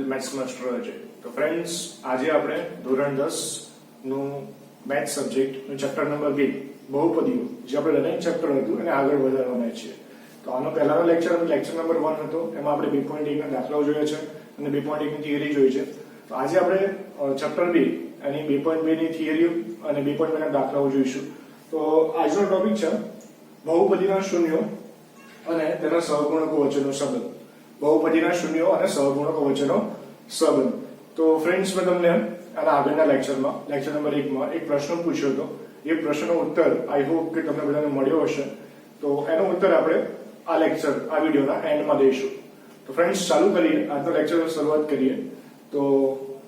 Maths master Ajay. તો friends, આજે આપણે ધોરણ 10 નું મેથ્સ સબ્જેક્ટનું ચેપ્ટર નંબર 2 બહુપદીઓ, જે આપણે રનિંગ ચેપ્ટર હતું એને આગળ વધારવાના છીએ. તો આનો પહેલાનો લેક્ચર નંબર 1 હતો. એમાં આપણે 2.1 ના દાખલાઓ જોયા છે અને 2.1 ની થિયરી જોઈ છે. તો આજે આપણે ચેપ્ટર 2 એની 2.2 ની થિયરી અને 2.2 ના દાખલાઓ જોઈશું. તો આજનો ટોપિક છે બહુપદીના શૂન્યો અને તેના સહગુણકો વચ્ચેનો સંબંધ. બહુપદીના શૂન્યો અને સહગુણકો વચ્ચેનો સંબંધ. તો ફ્રેન્ડ્સ, મેં તમને આના આગળના લેક્ચરમાં લેક્ચર નંબર 1 માં એક પ્રશ્ન પૂછ્યો હતો. એ પ્રશ્નનો ઉત્તર આઈ હોપ કે તમને બધાને મળ્યો હશે. તો એનો ઉત્તર આપણે આ લેક્ચર, આ વિડીયોના એન્ડમાં દઈશું. તો ફ્રેન્ડ્સ, ચાલુ કરીએ, આજનો લેક્ચરની શરૂઆત કરીએ. તો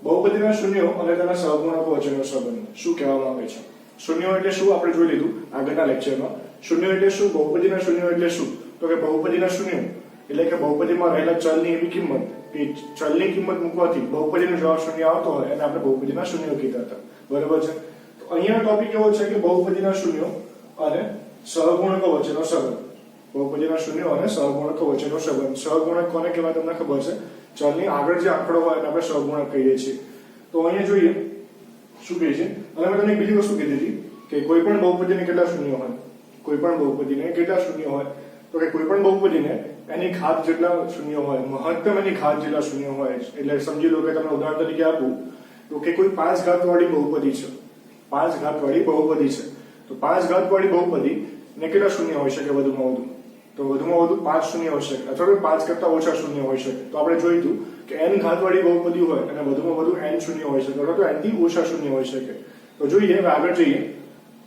બહુપદીના શૂન્યો અને તેના સહગુણકો વચ્ચેનો સંબંધ શું કહેવામાં આવે છે? શૂન્યો એટલે શું આપણે જોઈ લીધું આગળના લેક્ચરમાં. શૂન્યો એટલે શું? બહુપદીના શૂન્યો એટલે શું? તો કે બહુપદીના શૂન્યો એટલે કે બહુપદીમાં રહેલા ચલની એવી કિંમત કે ચલની કિંમત મૂકવાથી બહુપદીનો જવાબ શૂન્ય આવતો હોય એને આપણે બહુપદીના શૂન્યો કીધા હતા. બરાબર છે? તો અહીંયાનો ટોપિક એવો છે કે બહુપદીના શૂન્યો અને સહગુણકો વચ્ચેનો સંબંધ. બહુપદીના શૂન્યો અને સહગુણકો વચ્ચેનો સંબંધ. સહગુણક કોને કહેવાય તમને ખબર છે? ચલની આગળ જે આંકડો હોય એને આપણે સહગુણક કહીએ છીએ. તો અહીંયા જોઈએ શું કહે છે. અને મેં તમને બીજી વસ્તુ કીધી હતી કે કોઈ પણ બહુપદીને કેટલા શૂન્યો હોય, કોઈ પણ બહુપદીને કેટલા શૂન્યો હોય, તો કે કોઈ પણ બહુપદીને એની ઘાત જેટલા શૂન્યો હોય, મહત્તમ એની ઘાત જેટલા શૂન્યો હોય. એટલે સમજી લો કે તમને ઉદાહરણ તરીકે આપું તો કે કોઈ 5 ઘાત વાળી બહુપદી છે. 5 ઘાત વાળી બહુપદી છે. તો 5 ઘાત વાળી બહુપદી ને કેટલા શૂન્ય હોઈ શકે વધુમાં વધુ? તો વધુમાં વધુ 5 શૂન્ય હોઈ શકે, અથવા તો 5 કરતા ઓછા શૂન્ય હોઈ શકે. તો આપણે જોઈતું કે n ઘાત વાળી બહુપદી હોય અને વધુમાં વધુ n શૂન્ય હોઈ શકે, અથવા તો n થી ઓછા શૂન્ય હોઈ શકે. તો જોઈએ, હવે આગળ જઈએ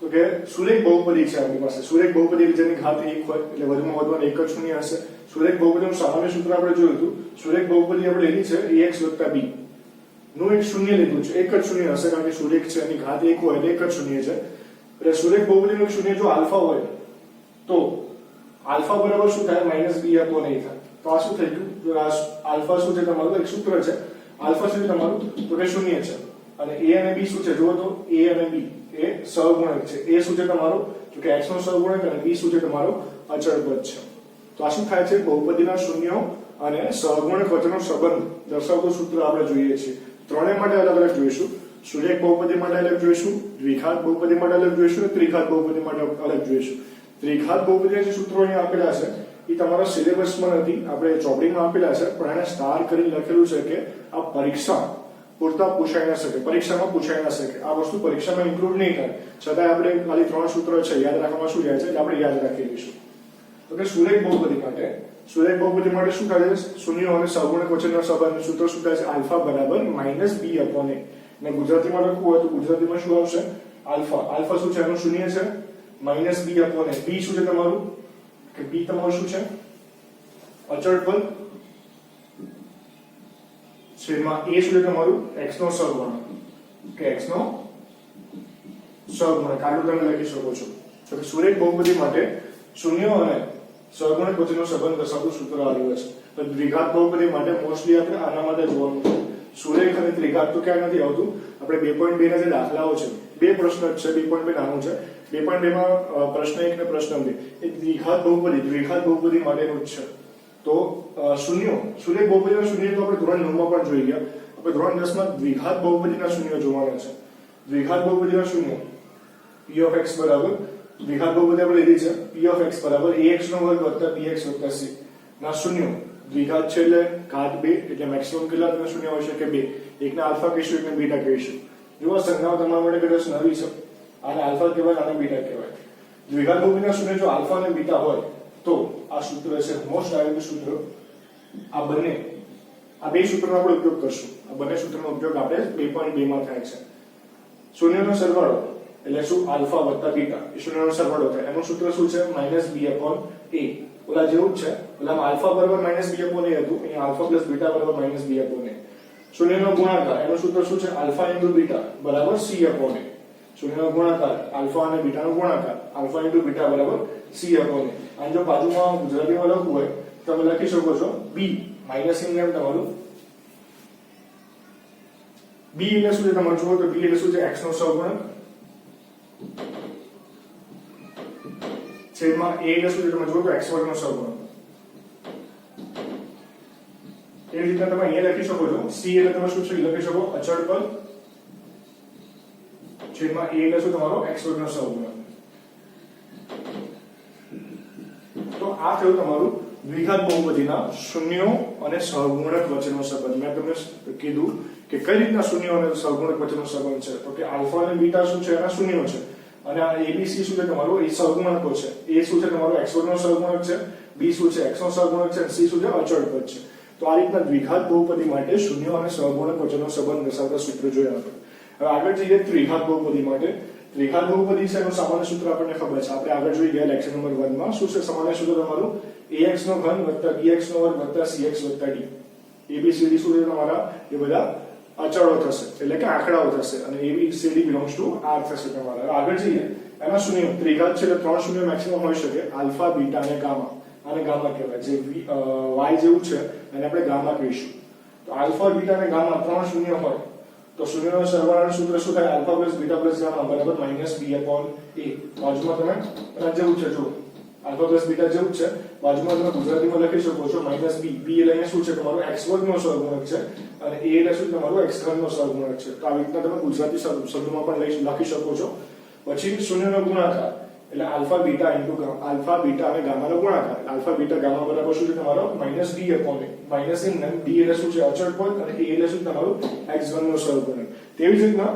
તો કે સુરેખ બહુપદી છે આપણી પાસે. સુરેખ બહુપદી જેની ઘાત 1 હોય એટલે વધુમાં વધુ એક જ શૂન્ય હશે. સુરેખ બહુપદીનું સામાન્ય સૂત્ર આપણે જોયું હતું. સુરેખ બહુપદી આપણે લીધી છે ax b નું એક શૂન્ય લીધું છે. એક જ શૂન્ય હશે કારણ કે સુરેખ છે, એની ઘાત 1 હોય એટલે એક જ શૂન્ય છે. એટલે સુરેખ બહુપદીનું શૂન્ય જો આલ્ફા હોય તો આલ્ફા બરાબર શું થાય? -b/a થાય. તો આ શું થઈ ગયું? જો આલ્ફા શું છે તમારું? એક સૂત્ર છે. આલ્ફા શું છે તમારું? તો કે શૂન્ય છે. અને a અને b શું છે? જુઓ તો a અને b એ સહગુણક છે. a શું છે તમારું? તો કે x નો સહગુણક અને b શું છે તમારો? અચળ પદ છે. તો આ શું થાય છે? બહુપદીના શૂન્યો અને સહગુણક વચ્ચેનો સંબંધ દર્શાવતું સૂત્ર આપણે જોઈએ છીએ. ત્રણેય માટે અલગ અલગ જોઈશું. સુરેખ બહુપદી માટે અલગ જોઈશું, દ્વિઘાત બહુપદી માટે અલગ જોઈશું અને ત્રિઘાત બહુપદી માટે અલગ જોઈશું. ત્રિઘાત બહુપદીના જે સૂત્રો અહીંયા આપેલા છે એ તમારા સિલેબસમાં નથી, આપણે ચોપડીમાં આપેલા છે, પણ એને સ્ટાર કરીને લખેલું છે કે આ પરીક્ષા પૂરતા પૂછાઈ ન શકે, પરીક્ષામાં પૂછાઈ ન શકે. આ વસ્તુ પરીક્ષામાં ઇન્ક્લુડ નહીં થાય, છતાં આપણે ખાલી 3 સૂત્રો છે યાદ રાખવામાં શું જાય છે એટલે આપણે યાદ રાખી લઈશું. તો કે સુરેખ બહુપદી માટે શું થાય છે? શૂન્યો અને સહગુણક વચ્ચેનો સંબંધ સૂત્ર શું થાય છે? આલ્ફા બરાબર -b/a. ને ગુજરાતીમાં લખવું હોય તો ગુજરાતીમાં શું આવશે? આલ્ફા શું છે? એનું શૂન્ય છે. -b/a. b શું છે તમારું? કે b તમારું શું છે? અચળ પદ. છેદમાં a શું છે તમારું? x નો સહગુણક. કે x નો સહગુણક આટલું તમે લખી શકો છો. તો કે સુરેખ બહુપદી માટે શૂન્યો અને સહગુણક વચ્ચેનો સંબંધ દર્શાવતું સૂત્ર આવ્યું છે. તો દ્વિઘાત બહુપદી માટે મોસ્ટલી આપણે આના માટે જોવાનું છે. સુરેખ અને ત્રિઘાત તો ક્યાં નથી આવતું. આપણે 2.2 ના જે દાખલાઓ છે, બે પ્રશ્ન છે. 2.2 નાનું છે. 2.2 માં પ્રશ્ન 1 અને પ્રશ્ન 2 એ દ્વિઘાત બહુપદી માટેનું જ છે. તો શૂન્યો, સુરેખ બહુપદીના શૂન્ય તો આપણે ધોરણ 9 માં પણ જોઈ ગયા. આપણે ધોરણ 10 માં દ્વિઘાત બહુપદીના શૂન્ય જોવાના છે. દ્વિઘાત બહુપદીના શૂન્ય p(x) બરાબર, દ્વિઘાત બહુપદી આપણે લીધી છે p(x) બરાબર ax² + bx + c ના શૂન્યો. દ્વિઘાત છે એટલે ઘાત 2 એટલે મેક્સિમમ કેટલા શૂન્ય હોઈ શકે? 2. એકને આલ્ફા કહીશું, એકને બીટા કહીશું. જુઓ, સંજ્ઞાઓ તમારા માટે કદાચ નવી છે. આને આલ્ફા કહેવાય, આને બીટા કહેવાય. દ્વિઘાત બહુપદીના શૂન્ય જો આલ્ફા અને બીટા હોય તો આ સૂત્ર છે મોસ્ટ આવેલું સૂત્ર. આ બે સૂત્રનો આપણે ઉપયોગ કરશું. આ બંને સૂત્રનો ઉપયોગ આપણે 2.2 માં થાય છે. શૂન્યનો સરવાળો એટલે શું? આલ્ફા વત્તા બીટા એ શૂન્યનો સરવાળો થાય. એનું સૂત્ર શું છે? -b/a. ઓલા જેવું જ છે. ઓલામાં આલ્ફા બરાબર -b/a હતું, અહીંયા આલ્ફા + બીટા બરાબર -b/a. શૂન્યનો ગુણાકાર એનું સૂત્ર શું છે? આલ્ફા × બીટા બરાબર c/a. શૂન્યનો ગુણાકાર આલ્ફા અને બીટાનો ગુણાકાર આલ્ફા × બીટા બરાબર c/a. અને જો બાજુમાં ગુજરાતીમાં લખવું હોય તમે લખી શકો છો b માઈનસ ઇન તમારું b એટલે શું છે તમારું? જુઓ તો b એટલે શું છે? x નો સહગુણક છેદમાં a એટલે શું છે તમે જુઓ તો x² નો સહગુણક. એવી રીતના તમે અહીંયા લખી શકો છો c એટલે તમે શું છે લખી શકો અચળ પદ છેદમાં a એટલે શું તમારો x વર્ગનો સહગુણક. તો આ થયું તમારું દ્વિઘાત બહુપદીના શૂન્યો અને સહગુણક વચ્ચેનો સંબંધ. મેં તમને કીધું કે કઈ રીતના શૂન્યો અને સહગુણક વચ્ચેનો સંબંધ છે. તો કે આલ્ફા અને બીટા શું છે એના શૂન્યો છે અને આ abc શું છે તમારું એ સહગુણકો છે. a શું છે તમારો x વર્ગનો સહગુણક છે, b શું છે x નો સહગુણક છે અને c શું છે અચળ પદ છે. તો આ રીતના દ્વિઘાત બહુપદી માટે શૂન્યો અને સહગુણક વચ્ચેનો સંબંધ દર્શાવતા સૂત્ર જોયા આપણે. હવે આગળ જઈએ ત્રિઘાત બહુપદી માટે. ત્રિઘાત બહુપદી છે એનું સામાન્ય સૂત્ર આપણને ખબર છે. આપણે આગળ જોઈ ગયા લેક્ચર નંબર 1 માં શું છે સામાન્ય સૂત્ર તમારું ax નો ઘન વત્તા bx નો વર્ગ વત્તા cx વત્તા d. abcd શું છે તમારા એ બધા અચળો થશે એટલે કે આંકડાઓ થશે અને abcd belongs to r થશે તમારા. આગળ જઈએ એના શૂન્ય ત્રિઘાત છે એટલે ત્રણ શૂન્ય મેક્સિમમ હોઈ શકે આલ્ફા બીટા અને ગામા. આને ગામા કહેવાય. જે y જેવું છે એને આપણે ગામા કહીશું. તો આલ્ફા બીટા અને ગામા ત્રણ શૂન્ય હોય તો શૂન્યનો સરવાળાનું સૂત્ર શું થાય alpha plus beta plus gamma બરાબર -b/a. બાજુમાં તમે આ જેવું છે જો આલ્ફા પ્લસ બીટા જેવું છે બાજુમાં તમે ગુજરાતીમાં લખી શકો છો -b. b એટલે અહીંયા શું છે તમારો x વર્ગનો સહગુણક છે અને a એટલે શું તમારો x ઘનનો સહગુણક છે. તો આ રીતના તમે ગુજરાતી શબ્દમાં પણ લખી શકો છો. પછી શૂન્યનો ગુણાકાર એટલે alpha beta into alpha beta અને ગામાનો ગુણાકાર. આલ્ફા બીટા ગામા બરાબર શું છે તમારો -b/a. માઈનસ in b એટલે શું છે અચળ પદ અને a એટલે શું તમારું x ઘનનો સહગુણક. તેવી જ રીતના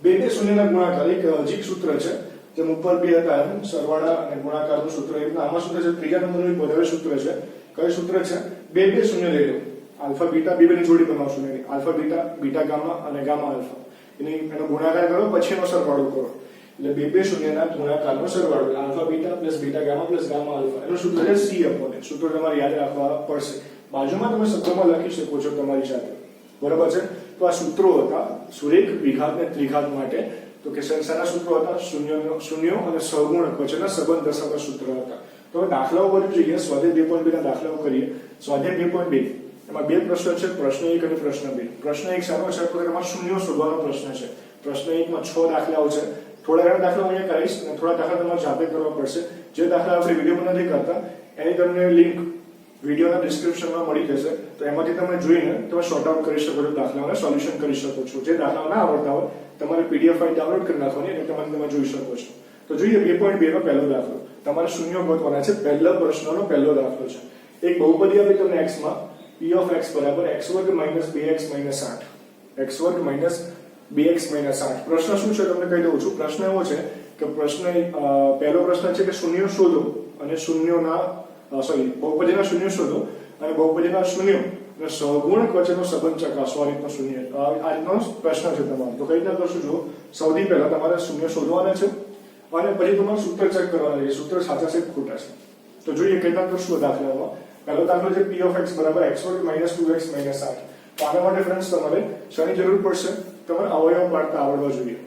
બે શૂન્યના ગુણાકાર એક અજીક સૂત્ર છે જેમ ઉપર બે હતા એમ સરવાળા અને ગુણાકારનું સૂત્ર. એ રીતના આમાં સૂત્ર છે ત્રીજા નંબરનું એક વધારે સૂત્ર છે. કયું સૂત્ર છે બે શૂન્ય લઈ લો આલ્ફા બીટા બે ની જોડી બનાવશો ને આલ્ફા બીટા બીટા ગામા અને ગામા આલ્ફા એનો ગુણાકાર કરો પછી એનો સરવાળો કરો એટલે બે શૂન્યના ગુણાકારનો સરવાળો alpha beta plus beta gamma plus gamma alpha એનું સૂત્ર છે c/a. સૂત્ર તમારે યાદ રાખવા પડશે. બાજુમાં તમે શબ્દમાં લખી શકો છો તમારી સાથે બરાબર છે. તો આ સૂત્રો હતા સુરેખ દ્વિઘાત અને ત્રિઘાત માટે. તો કે શેના સૂત્રો હતા શૂન્યો અને સહગુણક વચ્ચેના સંબંધ દર્શાવતા સૂત્ર હતા. તો દાખલાઓ કરી જોઈએ. સ્વાધ્યાય 2.2 ના દાખલાઓ કરીએ. સ્વાધ્યાય 2.2 એમાં બે પ્રશ્ન છે પ્રશ્ન 1 અને પ્રશ્ન 2. પ્રશ્ન 1 શાનો છે તો એમાં શૂન્યો શોધવાનો પ્રશ્ન છે. પ્રશ્ન 1 માં 6 દાખલાઓ છે. થોડા ઘણા દાખલાઓ અહીંયા કરીશ અને થોડા દાખલા તમારે જાતે કરવા પડશે. જે દાખલા આપણે વિડીયોમાં નથી કરતા એની તમને લિંક વિડીયોના ડિસ્ક્રિપ્શનમાં મળી જશે. તો એમાંથી તમે જોઈને તમે શોર્ટ આઉટ કરી શકો છો દાખલાઓને સોલ્યુશન કરી શકો છો. જે દાખલાઓ ના આવડતા હોય તમારે પીડીએફ ફાઇલ ડાઉનલોડ કરી નાખવાની એટલે તમે જોઈ શકો છો. તો જોઈએ 2.2 નો પહેલો દાખલો. તમારે શૂન્યો ગોતવાના છે. પહેલો પ્રશ્નનો પહેલો દાખલો છે. એક બહુપદી આપી તમને x માં p of x બરાબર x વર્ગ minus 2x minus 8 x વર્ગ minus 2x minus 8. પ્રશ્ન શું છે તમને કહી દઉં છું. પ્રશ્ન એવો છે કે પહેલો પ્રશ્ન છે કે શૂન્યો શોધો અને શૂન્યોના બહુપદીના શૂન્યો શોધો અને બહુપદીના શૂન્યો અને સહગુણક વચ્ચેનો સંબંધ ચકાસો. આ રીતનો શૂન્ય આ રીતનો પ્રશ્ન છે તમારો. તો કઈ રીતના કરશું જો સૌથી પહેલા તમારે શૂન્ય શોધવાના છે અને પછી તમારે સૂત્ર ચેક કરવાના છે સૂત્ર સાચા છે કે ખોટા છે. તો જોઈએ કઈ રીતના કરશું દાખલામાં. પહેલો દાખલો છે p of x બરાબર x વર્ગ minus 2x minus 8. તો આના માટે ફ્રેન્ડ્સ તમારે શાની જરૂર પડશે તમારે અવયવ પાડતા આવડવા જોઈએ.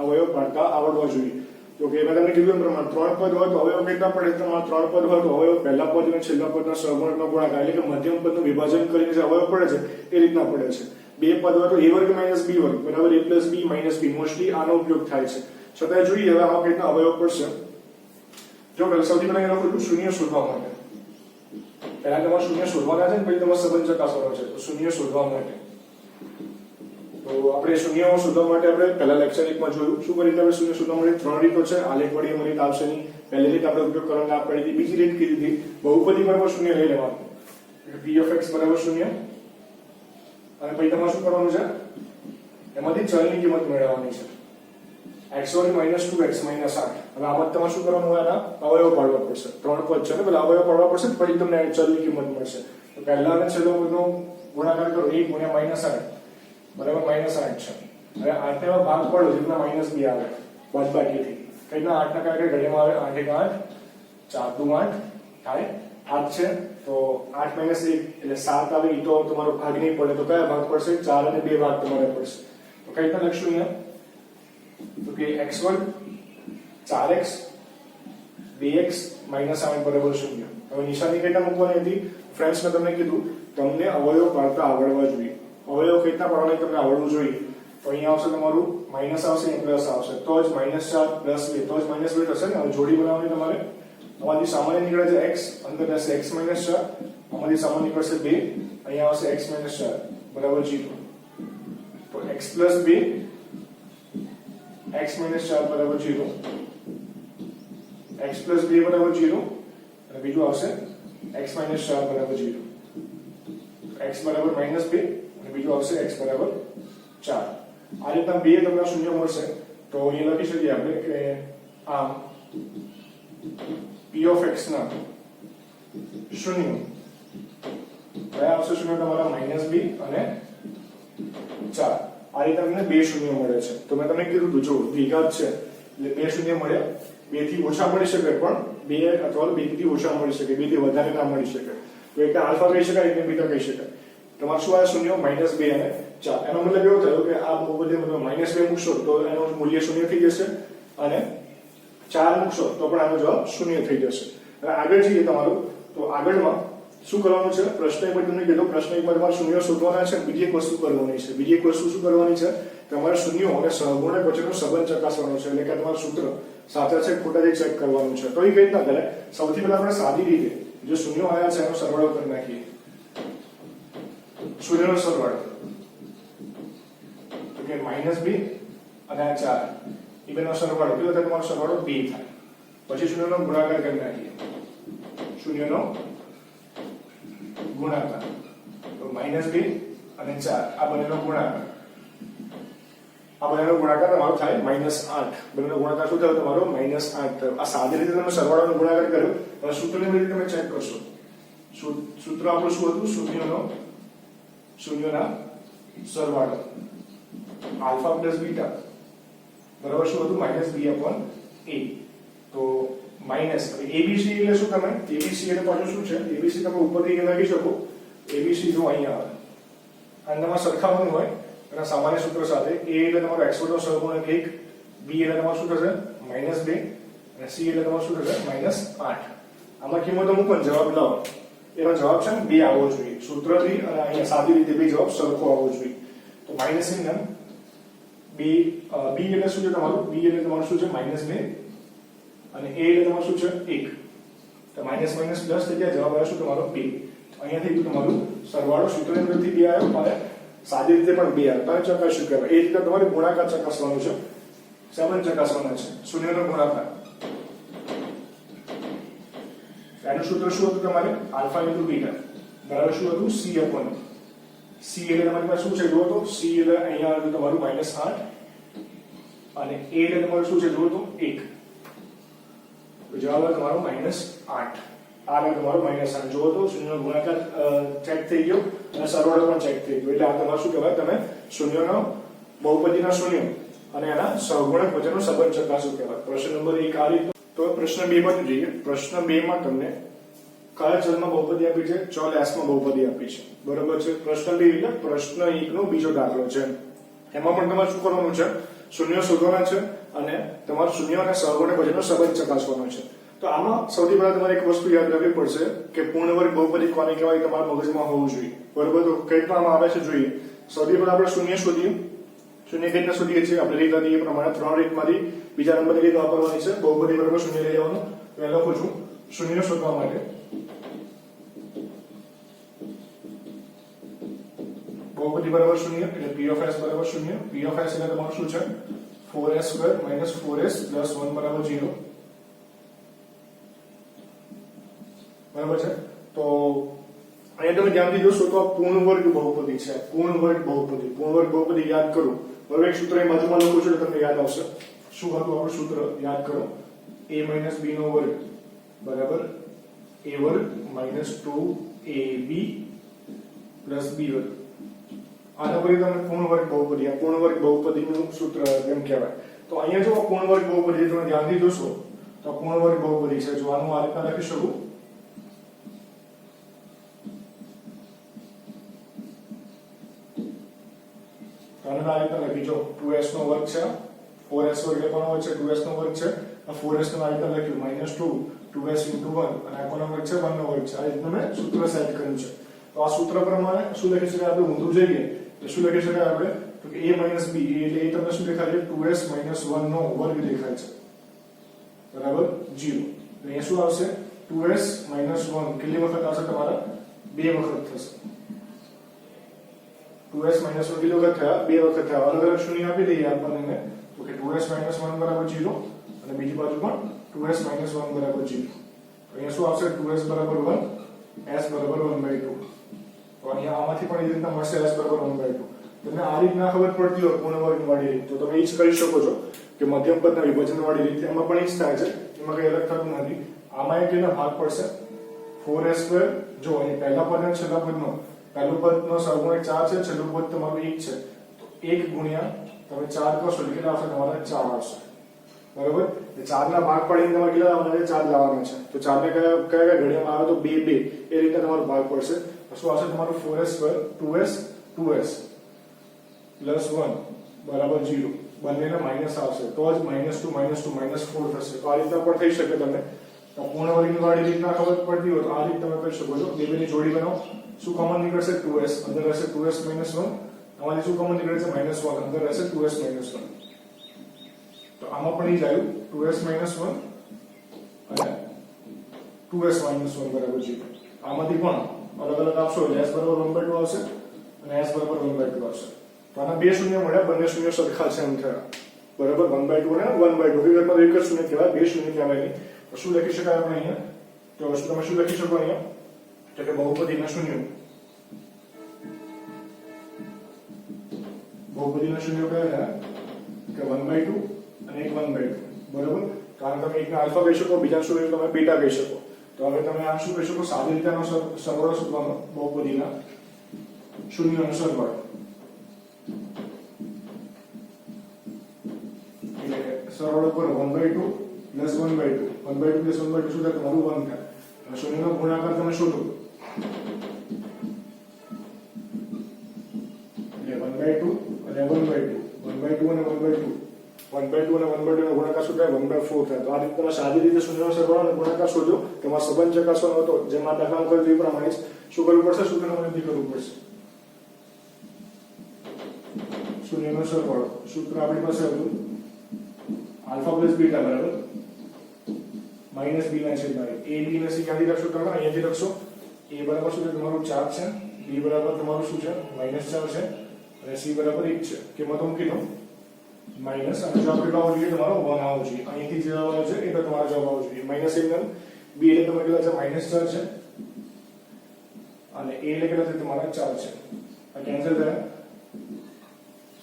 અવયવ પાડતા આવડવા જોઈએ. તો કે મેં તમને કીધું એમ પ્રમાણે ત્રણ પદ હોય તો અવયવ કેટલા પડે તમારે ત્રણ પદ હોય તો અવયવ પહેલા પદ અને છેલ્લા પદના સહગુણકનો ગુણાકાર એટલે કે મધ્યમ પદનું વિભાજન કરીને જે અવયવ પડે છે એ રીતના પડે છે. બે પદ હોય તો a વર્ગ minus b વર્ગ બરાબર a plus b minus b. Mostly આનો ઉપયોગ થાય છે. છતાં જોઈએ હવે આમાં કેટલા અવયવ પડશે. જો સૌથી પહેલા એનો લખું શૂન્ય શોધવા માટે. પહેલા તમારે શૂન્ય શોધવાના છે પછી તમારે સંબંધ ચકાસવાનો છે. તો શૂન્ય શોધવા માટે તો આપણે શૂન્યો શોધવા માટે આપણે પહેલા લેક્ચર 1 માં જોયું શું કરી આપણે શૂન્ય શોધવા માટે ત્રણ રીતો છે. આલેખ વળી રીત આવશે ની પહેલી રીત આપણે ઉપયોગ કરવાની ના પડી હતી. બીજી રીત કીધી હતી બહુપદી બરાબર શૂન્ય લઈ લેવાનું p of x બરાબર શૂન્ય અને પછી તમારે શું કરવાનું છે એમાંથી ચલની કિંમત મેળવવાની છે x વર્ગ minus 2x minus 8. હવે આમાં તમારે શું કરવાનું હોય એના અવયવ પાડવા પડશે. ત્રણ પદ છે ને પેલા અવયવ પાડવા પડશે પછી તમને ચલની કિંમત મળશે. તો પહેલા અને છેલ્લો પદનો ગુણાકાર કરો 1 ગુણ્યા -8 બરાબર -8 છે. હવે 8 ને ભાગ પાડો જેટલા -2 આવે બાદબાકીથી કઈના 8 ના કારણે ઘડિયામાં આવે 8 1 8 4 2 8 થાય 8 છે તો 8 - 1 એટલે 7 આવે. ઈ તો તમારો ભાગ નહીં પડે તો કયા ભાગ પડશે 4 અને 2 ભાગ તમારે પડશે. તો કઈ રીતના લખશું અહીંયા તો કે x વર્ગ 4x 2x -8 બરાબર 0. હવે નિશાની કેટલા મૂકવાની હતી ફ્રેન્ડ્સ મેં તમને કીધું તમને અવયવ પાડતા આવડવા જોઈએ. અવયવ કેટલા પાડવાના તમને આવડવું જોઈએ. તો અહીંયા આવશે તમારું માઈનસ આવશે અને પ્લસ આવશે તો જ -4 + 2 તો જ -2 થશે ને. હવે જોડી બનાવવાની તમારે આમાંથી સામાન્ય નીકળે છે x અંદર રહેશે x - 4 આમાંથી સામાન્ય નીકળશે 2 અહીંયા આવશે x - 4 બરાબર 0. તો x + 2 x - 4 બરાબર 0, x + 2 બરાબર 0 અને બીજું આવશે x - 4 બરાબર 0. x બરાબર -2 અને બીજું આવશે x બરાબર 4. આ રીતના બે તમને શૂન્ય મળશે તો અહીંયા લખી શકીએ આપણે કે આમ p of x ના શૂન્ય કયા આવશે? શૂન્ય તમારા -2 અને 4. આ રીતે તમને બે શૂન્ય મળે છે. તો મેં તમને કીધું હતું જો દ્વિઘાત છે એટલે બે શૂન્ય મળ્યા, બે થી ઓછા મળી શકે પણ બે અથવા બે થી ઓછા મળી શકે, બે થી વધારે ના મળી શકે. તો એક આલ્ફા કહી શકાય, એક બીટા કહી શકાય. તમારે શું આવ્યા શૂન્ય? -2 અને 4. એનો મતલબ એવો થયો કે આ બહુપદી મતલબ -2 મૂકશો તો એનું મૂલ્ય શૂન્ય થઈ જશે અને 4 મૂકશો તો પણ આનો જવાબ શૂન્ય થઈ જશે. હવે આગળ જઈએ તમારું, તો આગળમાં શું કરવાનું છે? પ્રશ્ન એક તમને કીધો, પ્રશ્ન એકમાં તમારે શૂન્ય શોધવાના છે. બીજી એક વસ્તુ કરવાની છે. બીજી એક વસ્તુ શું કરવાની છે? તમારે શૂન્યો અને સહગુણક વચ્ચેનો સંબંધ ચકાસવાનો છે. એટલે કે તમારું સૂત્ર સાચા છે ખોટા છે ચેક કરવાનું છે. તો એ કઈ રીતના કરે? સૌથી પહેલા આપણે સાદી રીતે જે શૂન્યો આવ્યા છે એનો સરવાળો કરી નાખીએ. શૂન્યનો સરવાળો તો કે -2 અને 4 એ બેનો સરવાળો કેટલો થાય? તમારો સરવાળો 2 થાય. પછી શૂન્યનો ગુણાકાર કરી નાખીએ. શૂન્યનો ગુણાકાર તો -2 અને 4 આ બંનેનો ગુણાકાર, આ બંનેનો ગુણાકાર તમારો થાય -8. બંનેનો ગુણાકાર શું થયો? તમારો -8 થયો. આ સાદી રીતે તમે સરવાળાનો ગુણાકાર કર્યો. હવે સૂત્રની રીતે તમે ચેક કરશો. સૂત્ર આપણું શું હતું? શૂન્યના સરવાળો આલ્ફા + બીટા બરાબર શું હતું? -b/a. તો માઈનસ ABC એટલે શું? તમે ABC એટલે પાછું શું છે? ABC તમે ઉપરથી લખી શકો. ABC જો અહીંયા આવે અને તમારે સરખાવવાનું હોય એના સામાન્ય સૂત્ર સાથે. A એટલે તમારો x નો સહગુણક 1, b એટલે તમારું શું થશે? -2 અને c એટલે તમારું શું થશે? -8. આમાં કિંમતો મૂકો ને જવાબ લાવો. એનો જવાબ છે ને 2 આવવો જોઈએ. સૂત્રથી અને અહીંયા સાદી રીતે બે જવાબ સરખો આવવો જોઈએ. તો માઈનસ ની b એટલે શું છે તમારું? b એટલે તમારું શું છે? -2 અને a એટલે તમારું શું છે? 1. તો માઈનસ માઈનસ પ્લસ થઈ ગયા. જવાબ આવ્યો શું તમારો? 2. અહીંયા થઈ ગયું તમારું સરવાળો. સૂત્રની અંદરથી 2 આવ્યો અને સાદી રીતે પણ 2 આવ્યો. તમે ચકાસી શકો. એ રીતે તમારે ગુણાકાર ચકાસવાનો છે. સંબંધ ચકાસવાના છે. શૂન્યનો ગુણાકાર. એનું સૂત્ર શું હતું તમારે? આલ્ફા × બીટા બરાબર શું હતું? c એટલે તમારી પાસે શું છે? જુઓ તો c એટલે અહીંયા આવ્યું તમારું -8 અને a એટલે તમારું શું છે? જુઓ તો 1. તો જવાબ આવે તમારો -8. આ આવે તમારો -8. જુઓ તો શૂન્યનો ગુણાકાર ચેક થઈ ગયો અને સરવાળો પણ ચેક થઈ ગયો. એટલે આ તમારું શું કહેવાય? તમે શૂન્યનો બહુપદીના શૂન્ય અને એના સહગુણક વચ્ચેનો સંબંધ ચકાસો કહેવાય. પ્રશ્ન નંબર 1 આ રીતે. તો પ્રશ્ન 2 માં જોઈએ. પ્રશ્ન 2 માં તમને કયા ચલમાં બહુપદી આપી છે? ચલ s માં બહુપદી આપી છે. બરોબર છે. પ્રશ્ન 2 એટલે પ્રશ્ન 1 નો બીજો દાખલો છે. એમાં પણ તમારે શું કરવાનું છે? શૂન્ય શોધવાના છે અને તમારે શૂન્ય અને સહગુણક વચ્ચેનો સંબંધ ચકાસવાનો છે. તો આમાં સૌથી પહેલા તમારે એક વસ્તુ યાદ રાખવી પડશે કે પૂર્ણ વર્ગ બહુપદી કોને કહેવાય તમારા મગજમાં હોવું જોઈએ. બરોબર. તો કઈ રીતના આમાં આવે છે જોઈએ. સૌથી પહેલા આપણે શૂન્ય શોધીએ. શૂન્ય કઈ રીતના શોધીએ છીએ? આપણે રીત હતી એ પ્રમાણે 3 રીતમાંથી બીજા નંબરની રીત વાપરવાની છે. બહુપદી બરાબર શૂન્ય લઈ જવાનું. તો એ લખું છું શૂન્ય શોધવા માટે બહુપદી બરાબર શૂન્ય એટલે p of s બરાબર શૂન્ય. p of s એટલે તમારું શું છે? 4s² - 4s + 1 બરાબર 0. બરાબર છે. તો અહીંયા તમે ધ્યાનથી જોશો તો આ પૂર્ણ વર્ગ બહુપદી છે. પૂર્ણ વર્ગ બહુપદી યાદ કરો. હવે એક સૂત્ર અહીં બાજુમાં લખું છું એટલે તમને યાદ આવશે. શું હતું આપણું સૂત્ર? યાદ કરો. a - b નો વર્ગ બરાબર a વર્ગ -2ab + b વર્ગ. આના પછી તમે પૂર્ણ વર્ગ બહુપદી, આ પૂર્ણ વર્ગ બહુપદીનું સૂત્ર એમ કહેવાય. તો અહીંયા જો પૂર્ણ વર્ગ બહુપદી તમે ધ્યાનથી જોશો તો પૂર્ણ વર્ગ બહુપદી છે. જો આનું આ રીતના લખી શકું. આનું આ રીતના લખી જો 2s નો વર્ગ છે, 4s વર્ગ કોનો વર્ગ છે? 2s નો વર્ગ છે. આ 4s નો આ રીતના લખ્યું -2 2s × 1 અને આ કોનો વર્ગ છે? 1 નો વર્ગ છે. આ રીતના મેં સૂત્ર સેટ કર્યું છે. તો આ સૂત્ર પ્રમાણે શું લખી શકાય? આપણે ઊંધું જઈએ તો શું લખી શકાય આપણે? તો કે a - b એટલે એ તમને શું દેખાય છે? 2s - 1 નો વર્ગ દેખાય છે બરાબર 0. તો અહીંયા શું આવશે? 2s - 1 કેટલી વખત આવશે? તમારા 2 વખત થશે. 2s - 1 કેટલી વખત થયા? બે વખત થયા. અલગ અલગ શૂન્ય આપી દઈએ આપણને તો કે 2s - 1 બરાબર 0 અને બીજી બાજુ પણ 2s - 1 બરાબર 0. તો અહીંયા શું આવશે? 2s બરાબર 1, s બરાબર 1/2. તો અહીંયા આમાંથી પણ એ રીતના મળશે s બરાબર 1/2. તમને આ રીત ના ખબર પડતી હોય પૂર્ણ વર્ગવાળી રીત તો તમે એ જ કરી શકો છો કે મધ્યમ પદના વિભાજનવાળી રીત. એમાં પણ એ જ થાય છે, એમાં કઈ અલગ થતું નથી. આમાં એક એનો ભાગ પડશે 4s². જો અહીં પહેલા પદ અને છેલ્લા પદનો પહેલું પદનો સહગુણક 4 છે, છેલ્લું પદ તમારું 1 છે. તો 1 ગુણ્યા તમે 4 કરશો એટલે કેટલા આવશે? તમારે 4 આવશે. બરોબર? એ 4 ના ભાગ પાડીને તમારે કેટલા લાવવાના છે? 4 લાવવાના છે. તો 4 ને કયા ઘડિયામાં આવે તો 2 2 એ રીતે તમારો ભાગ પડશે. તો શું આવશે તમારું? 4s² 2s 2s પ્લસ 1 બરાબર 0. બંનેના માઈનસ આવશે તો જ -2 -2 -4 થશે. તો આ રીતના પણ થઈ શકે. તમને પૂર્ણ વર્ગની વાળી રીત ના ખબર પડતી હોય તો આ રીત તમે કરી શકો છો. બે બેની જોડી બનાવો. શું કોમન નીકળશે? 2s. અંદર રહેશે 2s - 1. આમાંથી શું કોમન નીકળે છે? -1. અંદર રહેશે 2s - 1. તો આમાં પણ એ જ આવ્યું 2s - 1 અને 2s - 1 બરાબર 0. આમાંથી પણ અલગ અલગ આપશો એટલે s બરાબર 1/2 આવશે અને s બરાબર 1/2 આવશે. તો આના બે શૂન્ય મળ્યા, બંને શૂન્ય સરખા છે એમ થયા. બરાબર? 1/2 અને 1/2 હકીકતમાં એક જ શૂન્ય કહેવાય, બે શૂન્ય કહેવાય નહીં. તો શું લખી શકાય આપણે અહીંયા? તો તમે શું લખી શકો અહીંયા? તો કે બહુપદીના શૂન્યો. બહુપદીના શૂન્યો કયા કે 1/2 અને એક 1/2. બરાબર? કારણ તમે એકને આલ્ફા કહી શકો, બીજા શૂન્ય તમે બીટા કહી શકો. તો હવે તમે આ શું કહી શકો? સાદી રીતેનો સરવાળો શોધવાનો બહુપદીના શૂન્યોનો સરવાળો. સરવાળો કરો 1/2 પ્લસ 1/2. 1/2 પ્લસ 1/2 શું થાય? તમારું 1 થાય. શૂન્યનો ગુણાકાર તમે શોધો એટલે 1/2 અને 1/2. 1/2 અને 1/2. 1/2 અને 1/2 નો ગુણાકાર શું થાય? 1/4 થાય. તો આ રીતે તમે સાદી રીતે શૂન્યનો સરવાળો અને ગુણાકાર શોધો. તેમાં સંબંધ ચકાસવાનો હતો જેમાં દાખલા કર્યું એ પ્રમાણે શું કરવું પડશે? સૂત્રનો ઉપયોગ કરવું પડશે. શૂન્યનો સરવાળો સૂત્ર આપણી પાસે હતું આલ્ફા પ્લસ બીટા બરાબર માઈનસ બી ના છેદમાં a. b ને c ક્યાંથી લખશો? તમે અહીંયાથી લખશો. a બરાબર શું છે? તમારું 4 છે. b બરાબર તમારું શું છે? -4 છે. અને c બરાબર 1 છે. કિંમતો મૂકી દો માઈનસ અને જવાબ કેટલો આવવો જોઈએ? તમારો 1 આવવો જોઈએ. અહીંથી જવાબ આવે છે એટલે તમારો જવાબ આવવો જોઈએ -1. b એટલે તમારે કેટલા છે? -4 છે. અને a એટલે કેટલા છે? તમારા 4 છે. આ કેન્સલ થયા.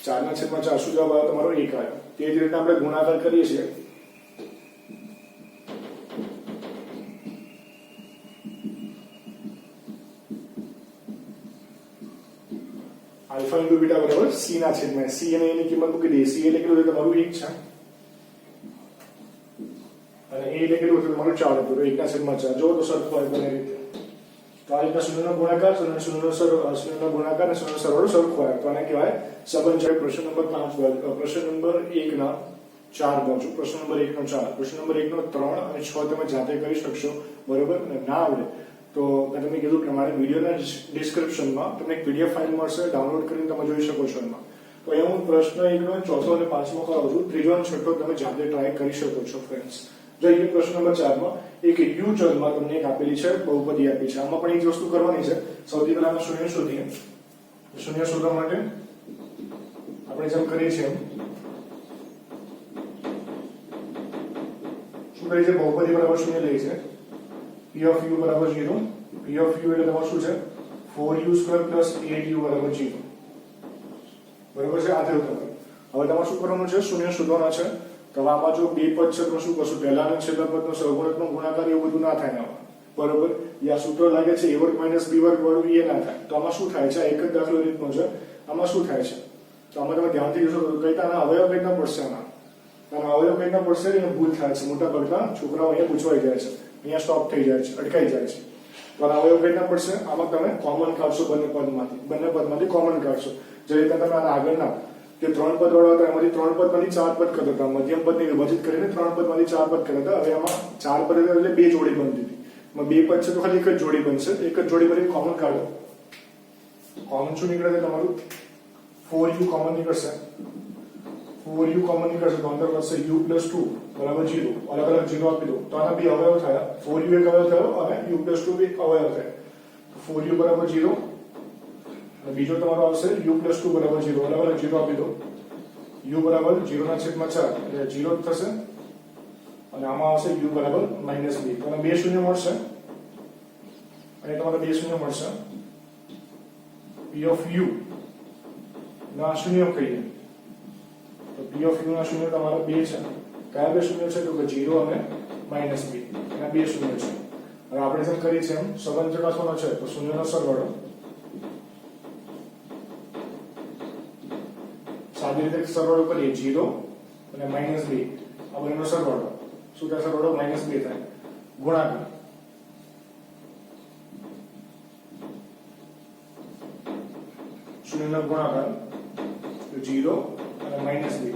4/4 શું જવાબ આવ્યો? તમારો 1 આવ્યો. તે જ રીતે આપણે ગુણાકાર કરીએ છીએ. આલ્ફા ઇન્ટુ બીટા બરાબર c ના છેદમાં c અને a ની કિંમત મૂકી દઈએ. c એટલે કેટલું છે? તમારું 1 છે અને a એટલે કેટલું છે? તમારું 4 હતું. 1 ના છેદમાં 4 જો તો સરખું હોય બંને રીતે. તો આ રીતે શૂન્યનો ગુણાકાર અને શૂન્યનો ગુણાકાર અને શૂન્યનો સરવાળો સરખો હોય તો આને કહેવાય સંબંધ છે. પ્રશ્ન નંબર 5 પ્રશ્ન નંબર 1 ના 4 બાજુ પ્રશ્ન નંબર 1 નો 4, પ્રશ્ન નંબર 1 નો 3 અને 6 તમે જાતે કરી શકશો. બરોબર? અને ના આવડે તો મેં તમને કીધું કે મારા વિડીયોના ડિસ્ક્રિપ્શનમાં તમને એક પીડીએફ ફાઇલ મળશે, ડાઉનલોડ કરીને તમે જોઈ શકો છો એમાં. તો અહીંયા હું પ્રશ્ન 1 નો 4થો અને 5મો કરાવું છું. ત્રીજો અને છઠ્ઠો તમે જાતે ટ્રાય કરી શકો છો ફ્રેન્ડ્સ. જોઈએ પ્રશ્ન નંબર 4 માં એક યુ ચલમાં તમને એક આપેલી છે બહુપદી આપી છે. આમાં પણ એક વસ્તુ કરવાની છે. સૌથી પહેલા આપણે શૂન્ય શોધીએ. શૂન્ય શોધવા માટે આપણે જેમ કરીએ છીએ શું કરીએ છીએ? બહુપદી બરાબર શૂન્ય લઈએ છીએ. p of u બરાબર 0. p of u એટલે તમારું શું છે? 4u² + 8u બરાબર 0. બરાબર છે? આ થયું તમારું. હવે તમારે શું કરવાનું છે? શૂન્ય શોધવાના છે. તો આમાં જો બે પદ છે તો શું કરશું? પહેલા અને છેલ્લા પદનો સહગુણકનો ગુણાકાર એવું બધું ના થાય આમાં. બરોબર? યા સૂત્ર લાગે છે a² - b² વાળું એ ના થાય. તો આમાં શું થાય છે? એક જ દાખલો રીતનો છે. આમાં શું થાય છે? તો આમાં તમે ધ્યાનથી જોશો તો કઈ તાના અવયવ કઈ ના પડશે આમાં. આના અવયવ કઈ ના પડશે એને ભૂલ થાય છે. મોટા ભાગના છોકરાઓ અહીંયા પૂછવાઈ જાય છે. અહીંયા સ્ટોપ થઈ જાય છે, અટકાઈ જાય છે. તો આના અવયવ કઈ ના પડશે. આમાં તમે કોમન કાઢશો બંને પદમાંથી કોમન કાઢશો. જે રીતે તમે આના આગળના જે 3 પદ વાળા હતા એમાંથી 3 પદમાંથી 4 પદ કરતા હતા. મધ્યમ પદને વિભાજિત કરીને 3 પદમાંથી 4 પદ કરતા હતા. હવે આમાં 4 પદ એટલે 2 જોડી બનતી હતી. 2 પદ છે તો ખાલી એક જ જોડી બનશે. એક જ જોડી બની કોમન કાઢો. કોમન શું નીકળે છે તમારું? 4u કોમન નીકળશે. 4u કોમન નીકળશે તો અંદર વધશે u + 2 બરાબર 0. અલગ અલગ 0 આપી દો તો આના બે અવયવ થયા. 4u એક અવયવ થયો અને u + 2 એક અવયવ થયો. તો 4u બરાબર 0 અને બીજો તમારો આવશે u + 2 બરાબર 0 બરાબર 0 આપી દો u બરાબર 0/4 એટલે 0 જ થશે અને આમાં આવશે u બરાબર -2 તો બે શૂન્ય મળશે અને તમારે બે શૂન્ય મળશે p of u ના શૂન્ય કહીએ તો p of u ના શૂન્ય તમારા બે છે કયા બે શૂન્ય છે તો કે 0 અને -2 એના બે શૂન્ય છે હવે આપણે જેમ કરી છે એમ સંબંધ ચકાસવાનો છે તો શૂન્યનો સરવાળો સાદી રીતે સરવાળો કરીએ 0 અને -2 આ બંનેનો સરવાળો શું થાય સરવાળો -2 થાય ગુણાકાર શૂન્યનો ગુણાકાર 0 અને -2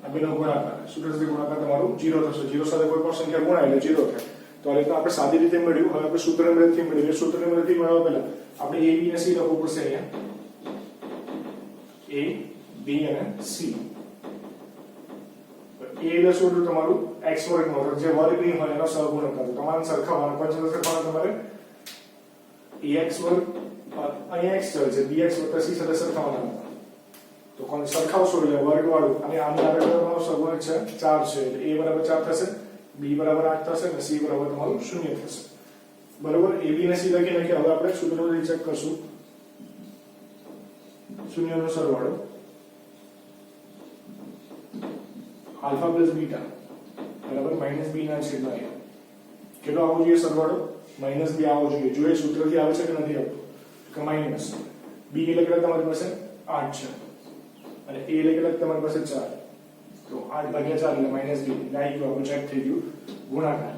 આ બેનો ગુણાકાર શું થશે ગુણાકાર તમારું 0 થશે 0 સાથે કોઈ પણ સંખ્યા ગુણાય એટલે 0 થાય તો આ રીતે આપણે સાદી રીતે મેળવ્યું હવે આપણે સૂત્રની મદદથી મેળવીએ સૂત્રની મદદથી મેળવવા પહેલા આપણે a b અને c લખવું પડશે અહીંયા a b અને c a એટલે શું તમારું x વર્ગનો જે વર્ગની હોય એનો સહગુણક તમારે સરખાવવાનો પછી સરખાવવાનો તમારે ax વર્ગ અહીંયા x છે bx + c સાથે સરખાવવાનો તો કોણ સરખાવશો એટલે વર્ગ વાળું અને આની આગળ તમારો સહગુણક છે 4 છે એટલે a બરાબર 4 થશે b બરાબર 8 થશે અને c બરાબર તમારું 0 થશે બરાબર a b અને c લખી નાખી હવે આપણે સૂત્રને ચેક કરશું શૂન્યનો સરવાળો આલ્ફા + બીટા બરાબર -b ના છેદમાં a કેટલો આવવો જોઈએ સરવાળો -b આવવો જોઈએ જો એ સૂત્રથી આવે છે કે નથી આવતો કે માઈનસ b એટલે કેટલા તમારી પાસે 8 છે અને a એટલે કેટલા તમારી પાસે 4 તો 8/4 એટલે -b લાઈક આપણે ચેક થઈ ગયું ગુણાકાર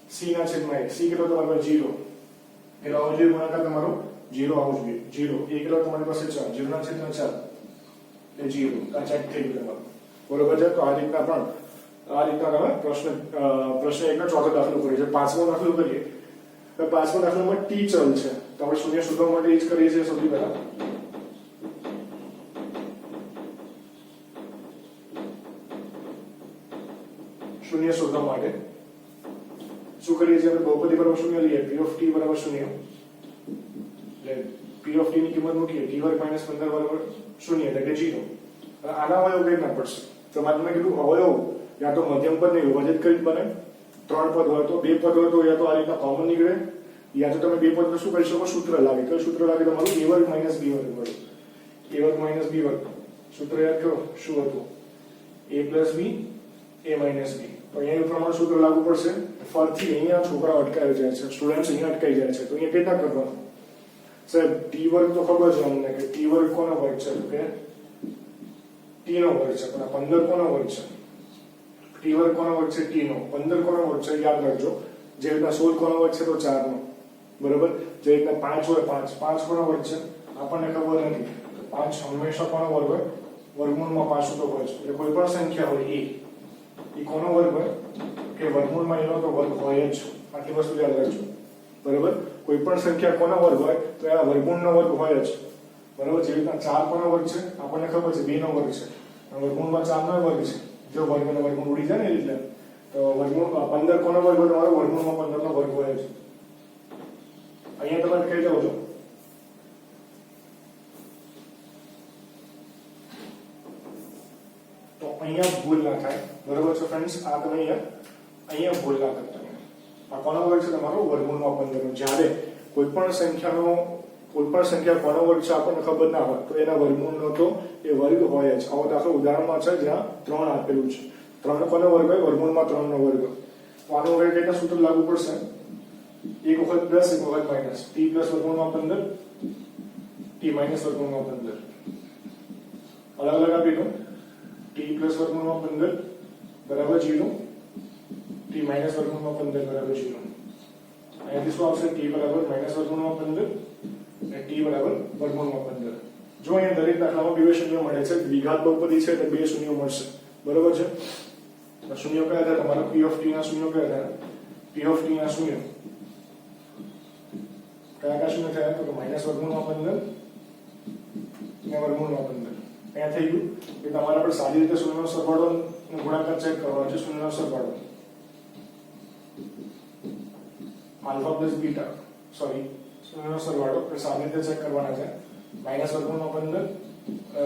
c ના છેદમાં a c કેટલો તમારી પાસે 0 એટલે આવવો જોઈએ ગુણાકાર તમારો 0 આવવો જોઈએ 0 a કેટલો તમારી પાસે 4 0 ના છેદમાં 4 એટલે 0 આ ચેક થઈ ગયું તમારું બરોબર છે તો આ રીતના તમે પ્રશ્ન 1 નો ચોથો દાખલો કરીએ છે પાંચમો દાખલો કરીએ તો પાંચમો દાખલામાં t ચલ છે તો આપણે શૂન્ય શોધવા માટે એ જ કરીએ છીએ સૌથી પહેલા શૂન્ય શોધવા માટે શું કરીએ છીએ આપણે બહુપદી બરાબર શૂન્ય લઈએ p of t બરાબર શૂન્ય એટલે p of t ની કિંમત મૂકીએ t વર્ગ -15 બરાબર શૂન્ય એટલે કે 0 આના અવયવ કઈ ના પડશે તો મેં કીધું અવયવ યા તો મધ્યમ પદ નહીં વિભાજિત કરી બને ત્રણ પદ હોય તો બે પદ હોય તો યા તો આ રીતના કોમન નીકળે યા તો તમે બે પદનું શું કરી શકો સૂત્ર લાગે કયું સૂત્ર લાગે તમારું a વર્ગ - b વર્ગ મળે a વર્ગ - b વર્ગ સૂત્ર યાદ કરો શું હતું a + b a - b તો અહીંયા પ્રમાણે સૂત્ર લાગુ પડશે ફરીથી અહીંયા છોકરાઓ અટકાઈ જાય છે સ્ટુડન્ટ્સ અહીંયા અટકાઈ જાય છે તો અહીંયા કેટલા કરવાનું સાહેબ t વર્ગ તો ખબર છે અમને કે t વર્ગ કોનો વર્ગ છે તો કે t નો વર્ગ છે પણ 15 કોનો વર્ગ છે t વર્ગ કોનો વર્ગ છે t નો 15 કોનો વર્ગ છે યાદ રાખજો જે રીતના 16 કોનો વર્ગ છે તો 4 નો બરોબર જે રીતના 5 હોય 5 કોનો વર્ગ છે આપણને ખબર નથી 5 હંમેશા કોનો વર્ગ હોય વર્ગમૂળમાં 5 તો હોય છે એટલે કોઈ પણ સંખ્યા હોય એ કોનો વર્ગ હોય કે વર્ગમૂળમાં એનો તો વર્ગ હોય જ આટલી વસ્તુ યાદ રાખજો બરોબર કોઈ પણ સંખ્યા કોનો વર્ગ હોય તો એના વર્ગમૂળનો વર્ગ હોય જ બરોબર જે રીતના 4 કોનો વર્ગ છે આપણને ખબર છે 2 નો વર્ગ છે વર્ગમૂળમાં 4 નો વર્ગ છે જો વર્ગ અને વર્ગમૂળ ઉડી જાય ને એટલે તો વર્ગમૂળ 15 કોનો વર્ગ હોય તમારો વર્ગમૂળમાં 15 નો વર્ગ હોય છે અહીંયા તમે કહી જાવ છો તો અહીંયા ભૂલ ના થાય બરોબર છે ફ્રેન્ડ્સ આ તમે અહીંયા ભૂલ ના કરતા આ કોનો વર્ગ છે તમારો વર્ગમૂળમાં 15 નો જ્યારે કોઈ પણ સંખ્યા કોનો વર્ગ છે આપણને ખબર ના હોય તો એના વર્ગમૂળનો તો એ વર્ગ હોય જ આવો દાખલો ઉદાહરણમાં છે જ્યાં 3 આપેલું છે 3 કોનો વર્ગ હોય વર્ગમૂળમાં 3 નો વર્ગ તો આનો વર્ગ કેટલા સૂત્ર લાગુ પડશે એક વખત પ્લસ એક વખત માઈનસ t પ્લસ વર્ગમૂળમાં 15 t માઈનસ વર્ગમૂળમાં 15 અલગ અલગ આપી દો t પ્લસ વર્ગમૂળમાં 15 બરાબર 0 t માઈનસ વર્ગમૂળમાં 15 બરાબર 0 અહીંયાથી શું આવશે t બરાબર માઈનસ વર્ગમૂળમાં 15 અને t બરાબર વર્ગમૂળમાં 15 જો અહીંયા દરેક દાખલામાં બે શૂન્ય મળે છે દ્વિઘાત બહુપદી છે એટલે બે શૂન્યો મળશે બરોબર છે તો શૂન્યો કયા હતા તમારા p of t ના શૂન્યો કયા હતા p of t ના શૂન્યો કયા શૂન્ય થયા તો માઈનસ વર્ગમૂળમાં 15 અને વર્ગમૂળમાં 15 અહીંયા થઈ ગયું કે તમારે આપણે સાદી રીતે શૂન્યનો સરવાળો ગુણાકાર ચેક કરવાનો છે, શૂન્યનો સરવાળો આલ્ફા પ્લસ બીટા, સોરી શૂન્યનો સરવાળો આપણે સામાન્ય રીતે ચેક કરવાના છે. માઈનસ વર્ગમૂળમાં 15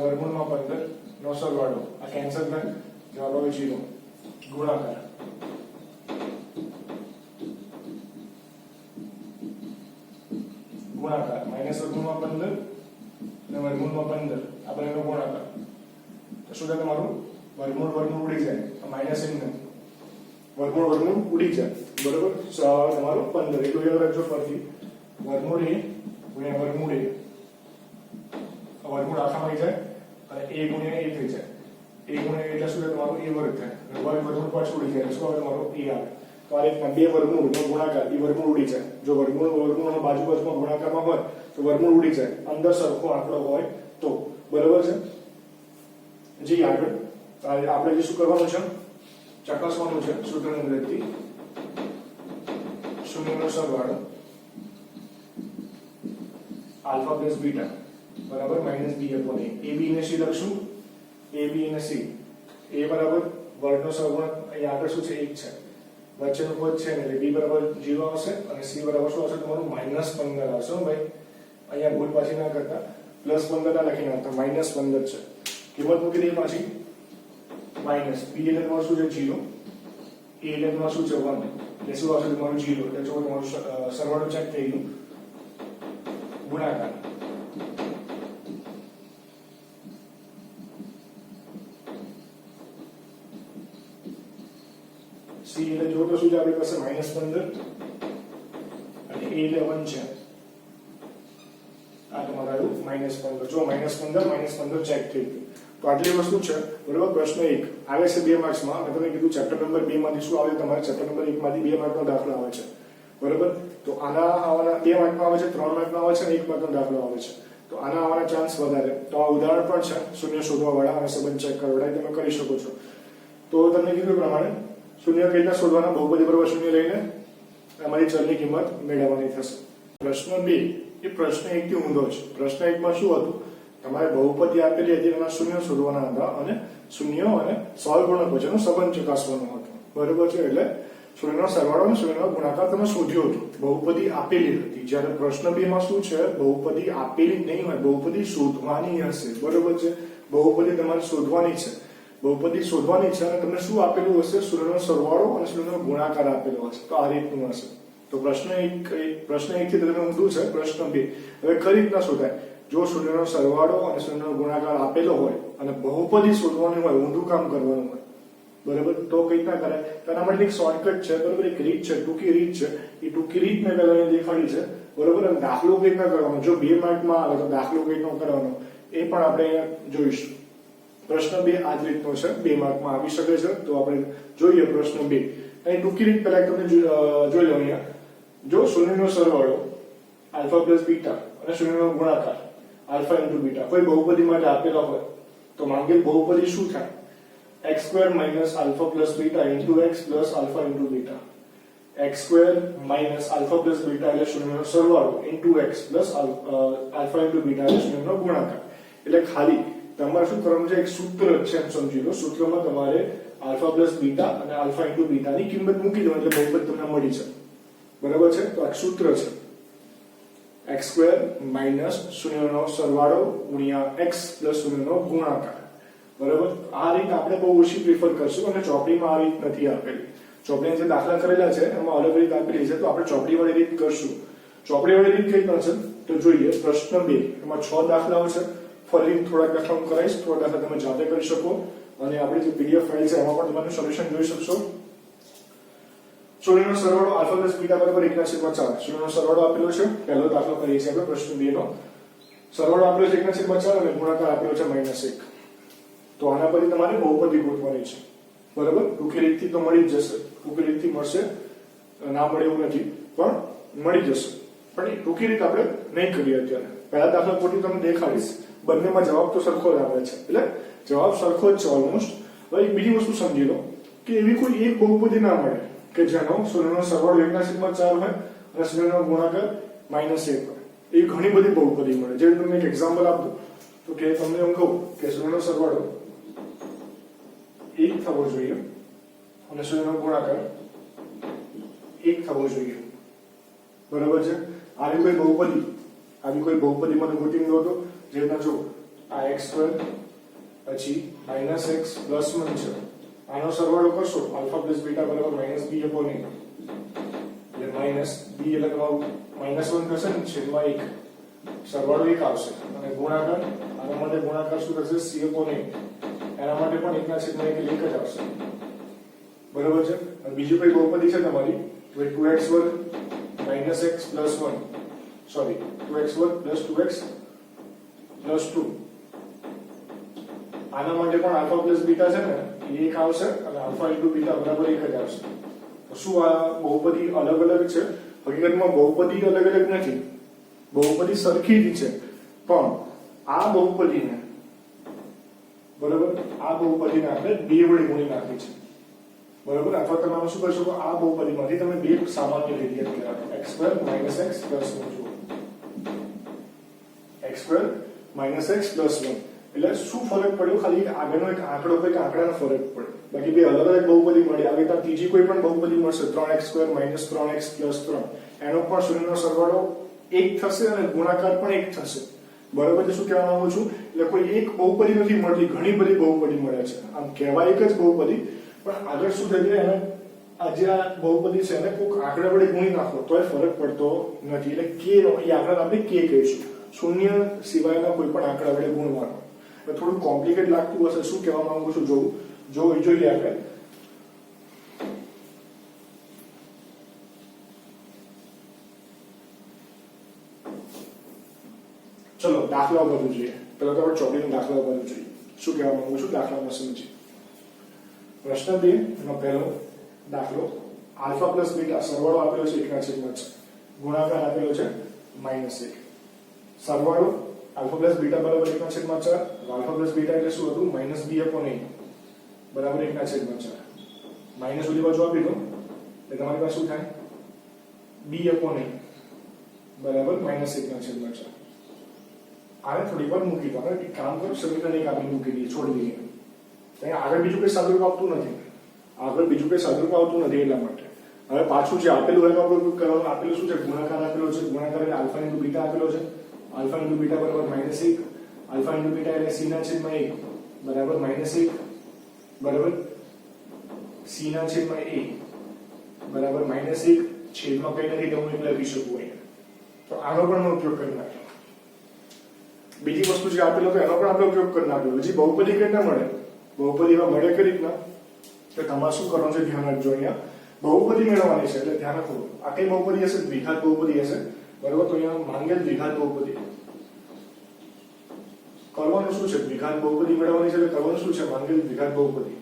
વર્ગમૂળમાં 15 નો સરવાળો, આ કેન્સલ થાય, જવાબ આવે 0. ગુણાકાર માઈનસ વર્ગમૂળમાં 15 અને વર્ગમૂળમાં 15 આ બંનેનો ગુણાકાર, તો શું થાય તમારું વર્ગમૂળ ઉડી જાય, માઈનસ ચિહ્ન વર્ગમૂળ ઉડી જાય, બરોબર. તમારું 15 એટલું યાદ રાખજો ફરીથી, વર્ગમૂળ a ગુણ્યા વર્ગમૂળ a, વર્ગમૂળ આખામાં આવી જાય અને a ગુણ્યા a થઈ જાય, a ગુણ્યા a એટલે શું થાય તમારું a વર્ગ થાય, વર્ગમૂળ પાછું ઉડી જાય, શું આવે તમારું a આવે. તો આ રીતના બે વર્ગમૂળનો ગુણાકાર, એ વર્ગમૂળ ઉડી જાય. જો વર્ગમૂળનો બાજુમાં ગુણાકારમાં હોય તો વર્ગમૂળ ઉડી જાય, અંદર સરખો આંકડો હોય તો, બરાબર છે. જી આગળ આપણે જે શું કરવાનું છે, ચકાસવાનું છે સૂત્રની મદદથી, શૂન્યનો સરવાળો આલ્ફા પ્લસ બીટા બરાબર minus b upon a. a b ને c લખશું, a b અને c, a બરાબર વર્ગનો સહગુણક, અહીં આગળ શું છે 1 છે, વચ્ચેનું પદ છે ને એટલે b બરાબર 0 આવશે અને c બરાબર શું આવશે તમારું -15 આવશે. ભાઈ અહીંયા ભૂલ પાછી ના કરતા, +15 ના લખી નાખતા, -15 છે. કિંમત મૂકી દઈએ પાછી, માઈનસ b એટલે તમારું શું છે 0, a એટલે તમારું શું છે 1, એટલે શું આવશે તમારું 0. એટલે જો તમારું સરવાળો ચેક થઈ ગયું. ગુણાકાર c એટલે જો તો શું છે આપણી પાસે -15 અને a એટલે 1 છે, આ તમારું આવ્યું -15. જો -15 ચેક થઈ ગયું. તો આટલી વસ્તુ છે, બરોબર. પ્રશ્ન 1 આવે છે 2 માર્ક્સમાં, અને તમે કીધું ચેપ્ટર નંબર 2 માંથી શું આવે, તમારે ચેપ્ટર નંબર 1 માંથી 2 માર્કનો દાખલો આવે છે, બરોબર. તો આના આવવાના 2 માર્કનો આવે છે, 3 માર્કનો આવે છે અને 1 માર્કનો દાખલો આવે છે. તો આના આવવાના ચાન્સ વધારે. તો આ ઉદાહરણ પણ છે શૂન્ય શોધવા વાળા અને સંબંધ ચેક કરવા વાળા, તમે કરી શકો છો. તો તમને કીધું પ્રમાણે શૂન્ય કઈ રીતના શોધવાના, બહુપદી બરાબર શૂન્ય લઈને અમારી ચલની કિંમત મેળવવાની થશે. પ્રશ્ન 2 એ પ્રશ્ન 1 થી ઊંધો છે. પ્રશ્ન 1 માં શું હતું, તમારે બહુપદી આપેલી હતી, એના શૂન્ય શોધવાના હતા અને શૂન્યો અને સહગુણક વચ્ચેનો સંબંધ ચકાસવાનો હતો, બરોબર છે. એટલે શૂન્યનો સરવાળો અને શૂન્યનો ગુણાકાર તમે શોધ્યો હતો, બહુપદી આપેલી હતી. જ્યારે પ્રશ્ન 2 માં શું છે, બહુપદી આપેલી નહીં હોય, બહુપદી શોધવાની હશે, બરોબર છે. બહુપદી તમારે શોધવાની છે, બહુપદી શોધવાની છે અને તમને શું આપેલું હશે, શૂન્યનો સરવાળો અને શૂન્યનો ગુણાકાર આપેલો હશે. તો આ રીતનું હશે. તો પ્રશ્ન 1 થી તમે ઊંધું છે. પ્રશ્ન 2 હવે કઈ રીતના શોધાય, જો શૂન્યનો સરવાળો અને શૂન્યનો ગુણાકાર આપેલો હોય અને બહુપદી શોધવાની હોય, ઊંધું કામ કરવાનું હોય, બરાબર, તો કઈ રીતના કરાય. તેના માટે એક શોર્ટકટ છે, બરાબર, એક રીત છે, ટૂંકી રીત છે. એ ટૂંકી રીત મેં પહેલા દેખાડી છે, બરાબર. અને દાખલો કઈ રીતના કરવાનો, જો 2 માર્કમાં આવે તો દાખલો કઈ રીતનો કરવાનો એ પણ આપણે જોઈશું. પ્રશ્ન 2 આ જ રીતનો છે, 2 માર્કમાં આવી શકે છે. તો આપણે જોઈએ પ્રશ્ન 2. અહીં ટૂંકી રીત પહેલા તમને જોઈ લો. અહીંયા જો શૂન્યનો સરવાળો આલ્ફા પ્લસ બીટા અને શૂન્યનો ગુણાકાર આલ્ફા ઇન્ટુ બીટા કોઈ બહુપદી માટે આપેલા હોય તો માંગેલ બહુપદી શું થાય, x² minus alpha plus beta into x plus alpha into beta. x² minus alpha plus beta એટલે શૂન્યનો સરવાળો into x plus alpha into beta એટલે શૂન્યનો ગુણાકાર. એટલે ખાલી તમારે શું કરવાનું છે, એક સૂત્ર છે એમ સમજી લો. સૂત્રમાં તમારે આલ્ફા પ્લસ બીટા અને આલ્ફા ઇન્ટુ બીટાની કિંમત મૂકી દો એટલે બહુપદ તમને મળી જાય, બરાબર છે. તો આ સૂત્ર છે, x² માઈનસ શૂન્યનો સરવાળો ગુણ્યા x પ્લસ શૂન્યનો ગુણાકાર, બરાબર. આ રીત આપણે બહુ ઓછી પ્રિફર કરશું અને ચોપડીમાં આ રીત નથી આપેલી. ચોપડીમાં જે દાખલા કરેલા છે એમાં અલગ રીત આપેલી છે, તો આપણે ચોપડી વાળી રીત કરશું. ચોપડી વાળી રીત કઈ રીતના છે તો જોઈએ. પ્રશ્ન 2 એમાં 6 દાખલાઓ છે. ફરી થોડાક દાખલા હું કરાવીશ, થોડા દાખલા તમે જાતે કરી શકો અને આપણી જે PDF ફાઇલ છે એમાં પણ તમે સોલ્યુશન જોઈ શકશો. શૂન્યનો સરવાળો આલ્ફા પ્લસ બીટા બરાબર 1/4. શૂન્યનો સરવાળો આપેલો છે, પહેલો દાખલો કરીએ છીએ આપણે પ્રશ્ન 2 નો. સરવાળો આપેલો છે 1/4 અને ગુણાકાર આપેલો છે -1. તો આના પરથી તમારે બહુપદી ગોતવાની છે, બરાબર. ટૂંકી રીતથી તો મળી જ જશે, ટૂંકી રીતથી મળશે, ના મળે એવું નથી, પણ મળી જશે. પણ એ ટૂંકી રીત આપણે નહીં કરીએ અત્યારે. પહેલા દાખલા પરથી તમને દેખાડીશ, બંનેમાં જવાબ તો સરખો જ આવે છે, એટલે જવાબ સરખો જ છે ઓલમોસ્ટ. હવે એક બીજી વસ્તુ સમજી લો કે એવી કોઈ એક બહુપદી ના મળે કે જેનો શૂન્યનો સરવાળો 1/4 હોય અને શૂન્યનો ગુણાકાર -1 હોય. એ ઘણી બધી બહુપદી મળે. જેમ તમને એક એક્ઝામ્પલ આપું તો કે તમને એમ કહું કે શૂન્યનો સરવાળો 1 થવો જોઈએ અને શૂન્યનો ગુણાકાર 1 થવો જોઈએ. બરાબર છે. આવી કોઈ બહુપદી મને ગોતી લો તો જે રીતના જો આ x² પછી -x + 1 છે, આનો સરવાળો કરશો α + β = -b/a, એટલે -b એટલે તમારું -1 થશે ને છેદમાં 1, સરવાળો 1 આવશે અને ગુણાકાર આના માટે ગુણાકાર શું થશે c/a, એના માટે પણ 1/1 એટલે 1 જ આવશે. બરાબર છે. અને બીજું કઈ બહુપદી છે તમારી તો 2x² - x + 1, sorry 2x² + 2x + 2, આના માટે પણ α + β છે ને એ 1 આવશે અને α × β બરાબર 1 જ આવશે. તો શું આ બહુપદી અલગ અલગ છે? હકીકતમાં બહુપદી અલગ અલગ નથી, બહુપદી સરખી જ છે, પણ આ બહુપદીને બરાબર આ બહુપદીને આપણે 2 વડે ગુણી નાખી છે. બરાબર. અથવા તમે શું કરી શકો, આ બહુપદીમાંથી તમે 2 સામાન્ય લઈ લો, x² - x + 1 જુઓ, x² - x + 1 એટલે શું ફરક પડ્યો? ખાલી આગળનો એક આંકડો કઈક આંકડાનો ફરક પડ્યો, બાકી બે અલગ અલગ બહુપદી મળી. આવી તો ત્રીજી કોઈ પણ બહુપદી મળશે 3x² - 3x + 3, એનો પણ શૂન્યનો સરવાળો 1 થશે અને ગુણાકાર પણ 1 થશે. બરાબર છે. શું કહેવા માંગુ છું? એટલે કોઈ એક બહુપદી નથી મળતી, ઘણી બધી બહુપદી મળે છે. આમ કહેવાય એક જ બહુપદી, પણ આગળ શું થઈ જાય, એને આજે આ બહુપદી છે એને કોઈક આંકડા વડે ગુણી નાખો તોય ફરક પડતો નથી. એટલે k નો એ આંકડા આપણે k કહીશું, શૂન્ય સિવાયના કોઈ પણ આંકડા વડે ગુણવાનો. થોડું કોમ્પ્લિકેટ લાગતું હશે, શું કહેવા માંગુ છું જોઈએ આપણે. ચલો દાખલા બધું જોઈએ. પેલા તો આપણે ચોકડીનો દાખલા બધું જોઈએ. શું કહેવા માંગુ છું દાખલામાં સમજીએ. પ્રશ્ન 2 નો પહેલો દાખલો, α + β સરવાળો આપેલો છે 1/6, ગુણાકાર આપેલો છે -1. સરવાળો α + β = 1/4, α + β એટલે શું હતું -b/a બરાબર 1/4, માઈનસ ઓલી બાજુ આપી દો એટલે તમારી પાસે શું થાય b/a બરાબર -1/4. આને થોડી વાર મૂકી દો. એક કામ કરો, સમીકરણ એક આપણે મૂકી દઈએ, છોડી દઈએ. ત્યાં આગળ બીજું કઈ સાદુરૂપ આવતું નથી, એટલા માટે હવે પાછું જે આપેલું એનો આપણે ઉપયોગ કરવાનો. આપેલું શું છે? ગુણાકાર આપેલો છે. ગુણાકાર એટલે α × β આપેલો છે, α × β = -1, α × β એટલે c/1 બરાબર -1 બરાબર c/a બરાબર -1 છેદમાં કઈ નથી તો હું એટલે લખી શકું અહીંયા. તો આનો પણ ઉપયોગ કરી નાખ્યો. બીજી વસ્તુ જે આપેલો તો એનો પણ આપણે ઉપયોગ કરી નાખ્યો. હજી બહુપદી કઈ ના મળે, બહુપદીમાં મળે કઈ રીતના? તો તમારે શું કરવાનું છે ધ્યાન રાખજો. અહીંયા બહુપદી મેળવવાની છે એટલે ધ્યાન રાખો. આ કઈ બહુપદી હશે? દ્વિઘાત બહુપદી હશે. બરાબર. તો અહીંયા માંગેલ દ્વિઘાત બહુપદી કરવાનું શું છે? દ્વિઘાત બહુપદી મેળવવાની છે એટલે કરવાનું શું છે? માંગેલ દ્વિઘાત બહુપદી.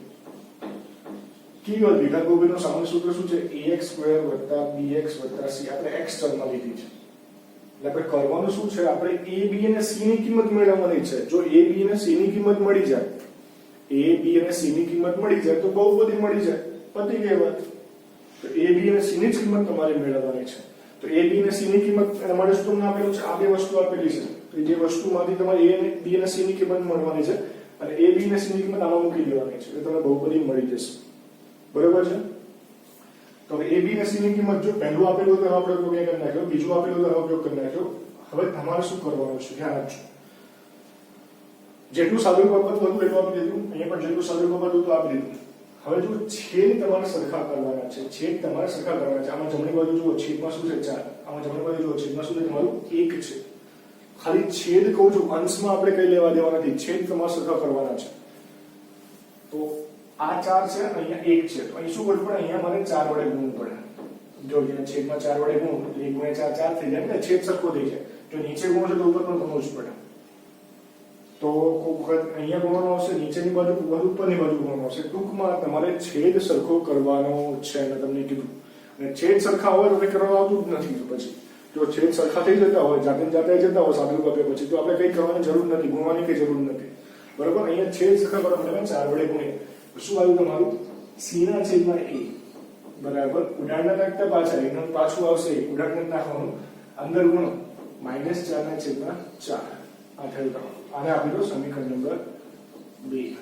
કેવી દ્વિઘાત બહુપદીનું સામાન્ય સૂત્ર શું છે? ax² + bx + c. આપણે x ચલમાં લીધી છે એટલે આપણે કરવાનું શું છે? આપણે a, b અને c ની કિંમત મેળવવાની છે. જો a, b અને c ની કિંમત મળી જાય, a, b અને c ની કિંમત મળી જાય તો બહુપદી મળી જાય, પતી ગઈ વાત. તો a, b અને c ની જ કિંમત તમારે મેળવવાની છે. તો a, b અને c ની કિંમત એના માટે શું તમને આપેલું છે? આ બે વસ્તુ આપેલી છે. તો જે વસ્તુમાંથી તમારે a અને b અને c ની કિંમત મળવાની છે અને a, b અને c ની કિંમત આમાં મૂકી દેવાની છે એટલે તમને બહુપદી મળી જશે. બરાબર છે. તો હવે a, b અને c ની કિંમત જો પહેલું આપેલું તો એનો આપણે ઉપયોગ કરી નાખ્યો, બીજું આપેલું તો એનો ઉપયોગ કરી નાખ્યો. હવે તમારે શું કરવાનું છે? ધ્યાન આપજો. જેટલું સાદું બાબત હતું એટલું આપી દીધું, અહીંયા પણ જેટલું સાદું બાબત હતું આપી દીધું. હવે જો છેદ તમારે સરખા કરવાના છે, આમાં જમણી બાજુ જુઓ છેદમાં શું છે 4, આમાં જમણી બાજુ જુઓ છેદમાં શું છે તમારું 1 છે. ખાલી છેદ કહું છું, અંશમાં આપણે કઈ લેવા દેવા નથી, છેદ તમારે સરખા કરવાના છે. તો આ 4 છે, અહીંયા 1 છે, તો અહીં શું કરવું પડે? અહીંયા મને 4 વડે ગુણવું પડે. જો છેદમાં 4 વડે ગુણું એટલે 1 × 4 4 થઈ જાય ને, છેદ સરખો થઈ જાય. જો નીચે ગુણો છે તો ઉપર પણ ગુણવું જ પડે. તો કોઈક વખત અહીંયા ગુણવાનો આવશે, નીચેની બાજુ ઉપરની બાજુ ગુણવાનો આવશે. ટૂંકમાં તમારે છેદ સરખો કરવાનો છે મેં તમને કીધું. અને છેદ સરખા હોય તો કંઈ કરવા આવતું જ નથી. પછી જો છેદ સરખા થઈ જતા હોય, જાતે જતા હોય સાદુરૂપ આપ્યા પછી, તો આપણે કંઈ કરવાની જરૂર નથી, ગુણવાની કંઈ જરૂર નથી. બરોબર. અહીંયા છેદ સરખા કરવા માટે 4 વડે ગુણીએ. શું આવ્યું તમારું? c/a બરાબર ઉડાડના નાખતા પાછા એનું પાછું આવશે, ઉડાડને નાખવાનું, અંદર ગુણો -4/4. આ થયું તમારું. આને આપી દો સમીકરણ નંબર 2.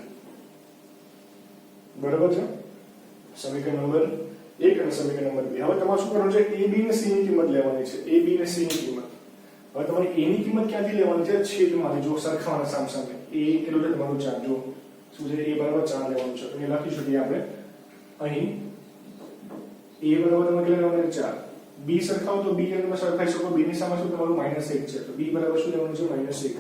બરાબર છે. સમીકરણ નંબર 1 અને સમીકરણ નંબર 2. હવે તમારે શું કરવાનું છે? a b અને c ની કિંમત લેવાની છે. a b અને c ની કિંમત. હવે તમારે a ની કિંમત ક્યાંથી લેવાની છે? છેદમાંથી. જો સરખાવાના સામસામે. a કેટલું છે તમારું 4. જો શું છે? a બરાબર 4 લેવાનું છે. તો એ લખી શકીએ આપણે અહીં a બરાબર તમારે કેટલા લેવાનું છે? 4. b સરખાવો તો b કેટલું સરખાઈ શકો? b ની સામે શું તમારું -1 છે. તો b બરાબર શું લેવાનું છે? -1.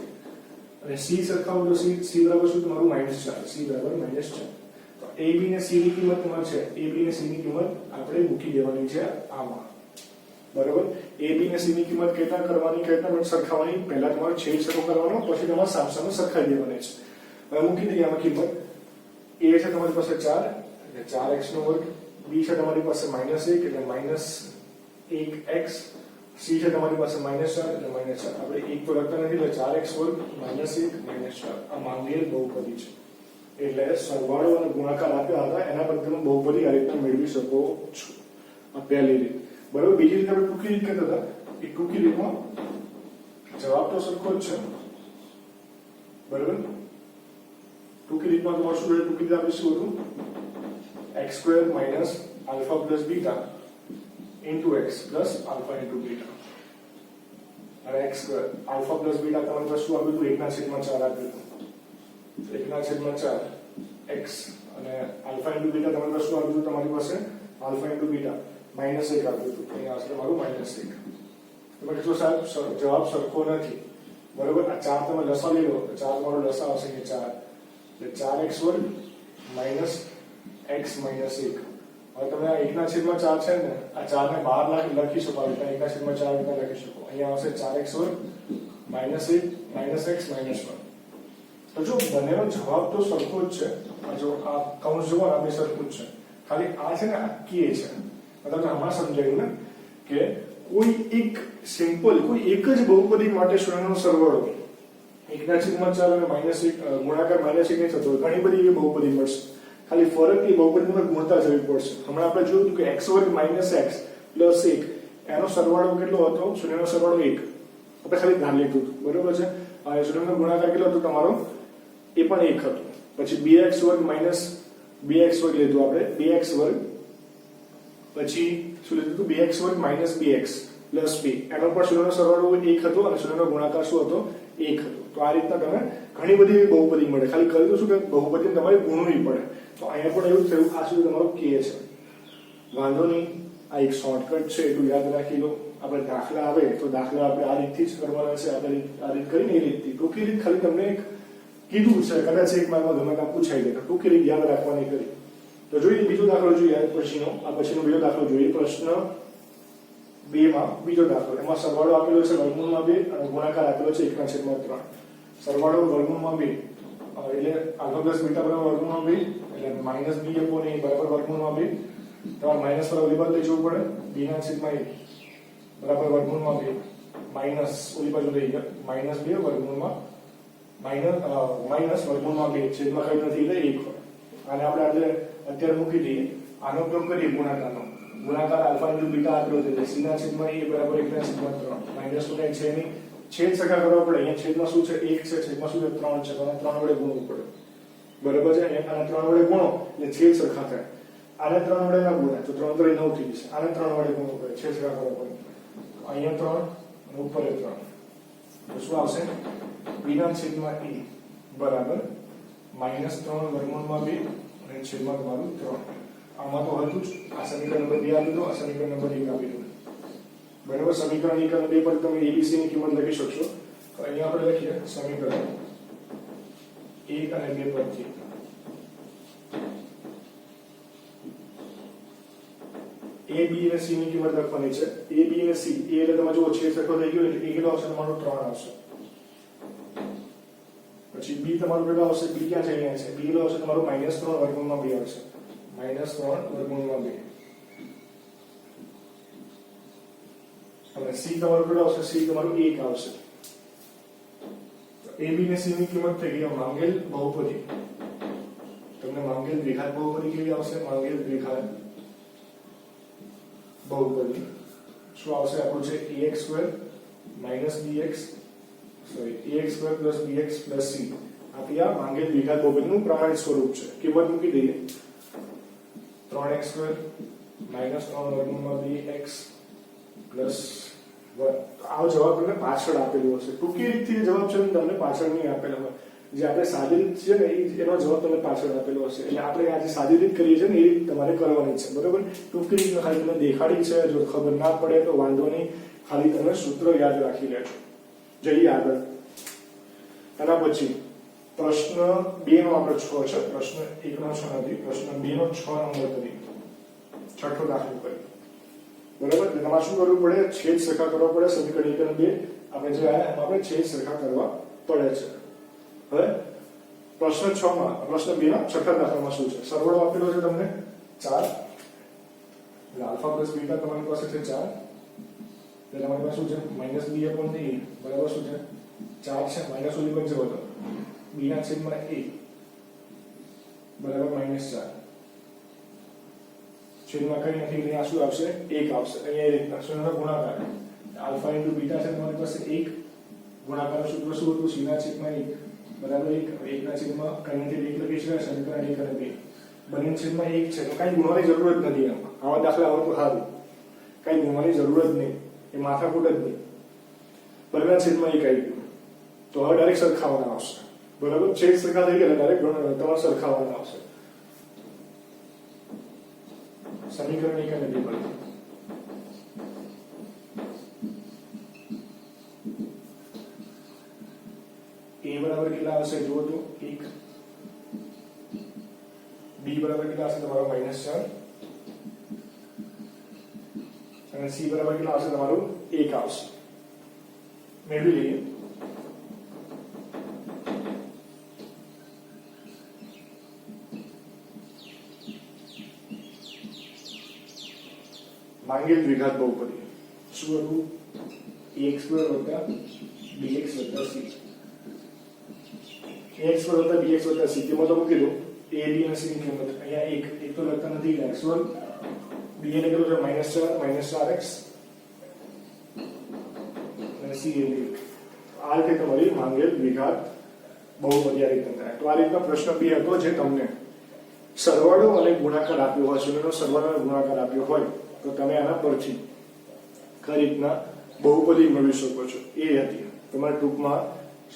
અને c સરખાવો તો c બરાબર શું તમારું -4. c બરાબર -4. તો a b અને c ની કિંમત તમારે છે. a b અને c ની કિંમત આપણે મૂકી દેવાની છે આમાં. બરાબર. a b અને c ની કિંમત કેટલા કરવાની, કેટલા સરખાવવાની? પહેલા તમારે છેદ સરખો કરવાનો, પછી તમારે સામસામે સરખાઈ દેવાની છે. હવે મૂકી દઈએ આમાં કિંમત. a છે તમારી પાસે 4 એટલે 4x નો વર્ગ, b છે તમારી પાસે -1 એટલે -1x, c છે તમારી પાસે -4 એટલે -4. આપણે 1 તો લખતા નથી એટલે 4x વર્ગ -1 -4 આ માંગેલ બહુપદી છે. એટલે સરવાળો અને ગુણાકાર આપ્યા હતા એના પર તમે બહુપદી આ રીતના મેળવી શકો છો. આ પહેલી રીત. બરાબર. બીજી રીતે આપણે ટૂંકી રીત કહેતા હતા. એ ટૂંકી રીતમાં જવાબ તો સરખો જ છે. બરાબર. ટૂંકી રીતમાં તમારે શું રહે? ટૂંકી રીત આપણે શું હતું? x² - alpha + beta into x plus alpha into beta. અને x² alpha plus beta તમારી પાસે શું આવ્યું હતું? 1/4 આપ્યું હતું. 1/4 x અને alpha into beta તમારી પાસે શું આવ્યું હતું? તમારી પાસે alpha into beta -1 આપ્યું હતું. અહીંયા આવશે તમારું -1. તમે કહેશો સાહેબ જવાબ સરખો નથી. બરોબર. આ 4 તમે લસા લઈ લો તો 4 તમારો લસા આવશે કે 4 એટલે 4x² - x - 1. હવે તમે આ 1/4 છે ને, આ 4 ને બહાર લખી શકો. આ રીતે 1/4 રીતે લખી શકો. અહીંયા આવશે 4x² - 1 -x - 1. તો જો બંનેનો જવાબ તો સરખો જ છે. આ જો આ કૌંસ જુઓ આ બે સરખું જ છે. ખાલી આ છે ને આ કે છે. મતલબ હમણાં સમજાયું ને કે કોઈ એક સિમ્પલ કોઈ એક જ બહુપદી માટે શૂન્યનો સરવાળો 1/4 અને -1 ગુણાકાર -1 નહીં થતો. ઘણી બધી એવી બહુપદી મળશે. ખાલી ફરક એ બહુપદીમાં ગુણતા જવી પડશે. હમણાં આપણે જોયું હતું કે x² - x + 1 એનો સરવાળો કેટલો હતો? શૂન્યનો સરવાળો 1. આપણે ખાલી ધ્યાન લીધું હતું. બરોબર છે. અને શૂન્યનો ગુણાકાર કેટલો હતો તમારો? એ પણ 1 હતો. પછી 2x² - 2x² લીધું આપણે 2x². પછી શું લીધું હતું? 2x² - 2x + 2 એનો પણ શૂન્યનો સરવાળો 1 હતો અને શૂન્યનો ગુણાકાર શું હતો? 1 હતો. તો આ રીતના તમે ઘણી બધી એવી બહુપદી મળે. ખાલી કરી દો શું કે બહુપદી તમારે ગુણવી પડે. તો અહીંયા પણ એવું થયું. આ સુધી તમારો કે છે. વાંધો નહીં. આ એક શોર્ટકટ છે એટલું યાદ રાખી લો. આપણે દાખલા આવે તો દાખલા આપણે આ રીતથી જ કરવાના છે. આપણે આ રીત કરીને એ રીતથી ટૂંકી રીત ખાલી તમને એક કીધું છે. કદાચ એક માર્કમાં ગમે ત્યાં પૂછાઈ જાય તો ટૂંકી રીત યાદ રાખવાની કરી. તો જોઈએ બીજો દાખલો જોઈએ. પછીનો બીજો દાખલો જોઈએ. પ્રશ્ન 2 માં બીજો દાખલો. એમાં સરવાળો આપેલો છે વર્ગમૂળમાં 2 અને ગુણાકાર આપેલો છે 1/3. સરવાળો વર્ગમૂળમાં 2 એટલે alpha + beta બરાબર વર્ગમૂળમાં 2 એટલે -b/a બરાબર વર્ગમૂળમાં 2. તમારે માઈનસ પર ઓલી બાજુ લઈ જવું પડે. b/a બરાબર વર્ગમૂળમાં 2 માઈનસ ઓલી બાજુ લઈ ગયા -2 વર્ગમૂળમાં માઈનસ વર્ગમૂળમાં 2 છેદમાં કઈ નથી એટલે 1 હોય. આને આપણે આજે અત્યારે મૂકી દઈએ. આનો ઉપયોગ કરીએ ગુણાકારનો. ગુણાકાર alpha × beta આપેલો છે એટલે c/a બરાબર 1/3 માઈનસ તો કઈ છે નહીં. છેદ સખા કરવા પડે. અહીંયા છેદમાં શું છે? 1 છે. છેદમાં શું છે? 3 છે. તો 3 વડે ગુણવું પડે. બરાબર છે. આને 3 વડે ગુણો એટલે છેદ સરખા થાય. આને 3 વડે ના ગુણાય તો 3 × 9 થઈ જશે. આને 3 વડે ગુણવું પડે. છેદ સખા કરવા પડે. અહીંયા 3 અને ઉપર 3. તો શું આવશે? b/a બરાબર -3 વર્ગમૂળમાં 2 અને છેદમાં તમારું 3. આમાં તો હતું જ. આ સમીકરણ નંબર 2 આપી દો. આ સમીકરણ નંબર 1 આપી દો. બરાબર. સમીકરણ 1 અને 2 પર તમે abc ની કિંમત લખી શકશો. તો અહીંયા આપણે લખીએ સમીકરણ 1 અને 2 પરથી a b અને c ની કિંમત લખવાની છે. a b અને c a એટલે તમે જો છેદ સરખો થઈ ગયો એટલે a કેટલો આવશે? તમારો 3 આવશે. પછી b તમારું કેટલો આવશે? b ક્યાં છે? અહીંયા છે. b કેટલો આવશે? તમારો -3 વર્ગમૂળમાં 2 આવશે. -3 વર્ગમૂળમાં 2. અને c તમારું કેટલો આવશે? c તમારું 1 આવશે. a b અને c ની કિંમત થઈ ગઈ માંગેલ બહુપદી. તમને માંગેલ દ્વિઘાત બહુપદી કેવી આવશે? માંગેલ દ્વિઘાત બહુપદી શું આવશે? આપણું છે ax² - bx ax² + bx + c. આ માંગેલ દ્વિઘાત બહુપદીનું પ્રમાણિત સ્વરૂપ છે. કિંમત મૂકી દઈએ. 3x² માઇનસ 3 વર્ગમૂળમાં 2x પ્લસ 1. આ જવાબ તમને પાછળ આપેલો હશે. ટૂંકી રીતથી જવાબ છે તમને પાછળ નહીં આપેલો હોય. જે આપણે સાદી રીત છે ને એનો જવાબ તમને પાછળ આપેલો હશે. એટલે આપણે આજે સાદી રીત કરીએ છીએ ને એ રીત તમારે કરવાની છે, બરોબર. ટૂંકી રીત ખાલી તમને દેખાડી છે, જો ખબર ના પડે તો વાંધો નહીં, ખાલી તમે સૂત્ર યાદ રાખી લેજો. જઈએ આગળ. એના પછી પ્રશ્ન 2 નો આપણે 6 છે, પ્રશ્ન 1 નો 6 નથી, પ્રશ્ન 2 નો 6 નંબર કરી છઠ્ઠો દાખલો કરી, બરોબર. એટલે તમારે શું કરવું પડે? છેદ સરખા કરવા પડે. સમીકરણ 1 અને 2 આપણે જે આયા એમાં આપણે છેદ સરખા કરવા પડે છે. હવે પ્રશ્ન 6 માં, પ્રશ્ન 2 ના છઠ્ઠા દાખલામાં શું છે? સરવાળો આપેલો છે તમને 4, એટલે આલ્ફા પ્લસ બીટા તમારી પાસે છે 4, એટલે તમારી પાસે શું છે? -b/a બરાબર શું છે? 4 છે. માઇનસ ઓલી પણ જવો તો b ના છેદમાં a બરાબર -4. છેદમાં કઈ નથી એટલે આ શું આવશે? 1 આવશે. અહીંયા એ રીતના શૂન્યનો ગુણાકાર આલ્ફા ઇન્ટુ બીટા છે તમારી પાસે 1, ગુણાકારનું સૂત્ર શું હતું? c ના છેદમાં 1 બરાબર 1. 1 ના છેદમાં કઈ નથી 1 લખી શકાય. સમીકરણ 1 અને 2 બંને છેદમાં 1 છે, તો કઈ ગુણવાની જરૂર જ નથી. આવા દાખલા આવે તો સારું, કઈ ગુણવાની જરૂર જ નહીં, એ માથાકૂટ જ નહીં. બંને છેદમાં 1 આવી ગયું તો હવે ડાયરેક્ટ સરખાવવાના આવશે, બરાબર. છેદ સરખા થઈ ગયા ડાયરેક્ટ તમારે સરખાવવાના આવશે. સમીકરણ 1 અને 2 પર a બરાબર કેટલા આવશે? જુઓ તો 1. b બરાબર કેટલા આવશે? તમારો -4. અને c બરાબર કેટલા આવશે? તમારું 1 આવશે. મેળવી લઈએ. માંગેલ દ્વિઘાત બહુપદી શું હતું? ax² + bx + c. ax² + bx + c તેમાં તો મૂકી દો a b અને c ની કિંમત. અહીંયા એક તો લખતા નથી, x1 b ને કેટલું છે? -4 4x અને c એ 1. આ રીતે તમારી માંગેલ દ્વિઘાત બહુપદી આ રીતે થાય. તો આ રીતનો પ્રશ્ન 2 હતો જે તમને સરવાળો અને ગુણાકાર આપ્યો હોય, શૂન્યનો સરવાળો અને ગુણાકાર આપ્યો હોય તો તમે આના પરથી કઈ રીતના બહુપદી મેળવી શકો છો એ હતી. તમારે ટૂંકમાં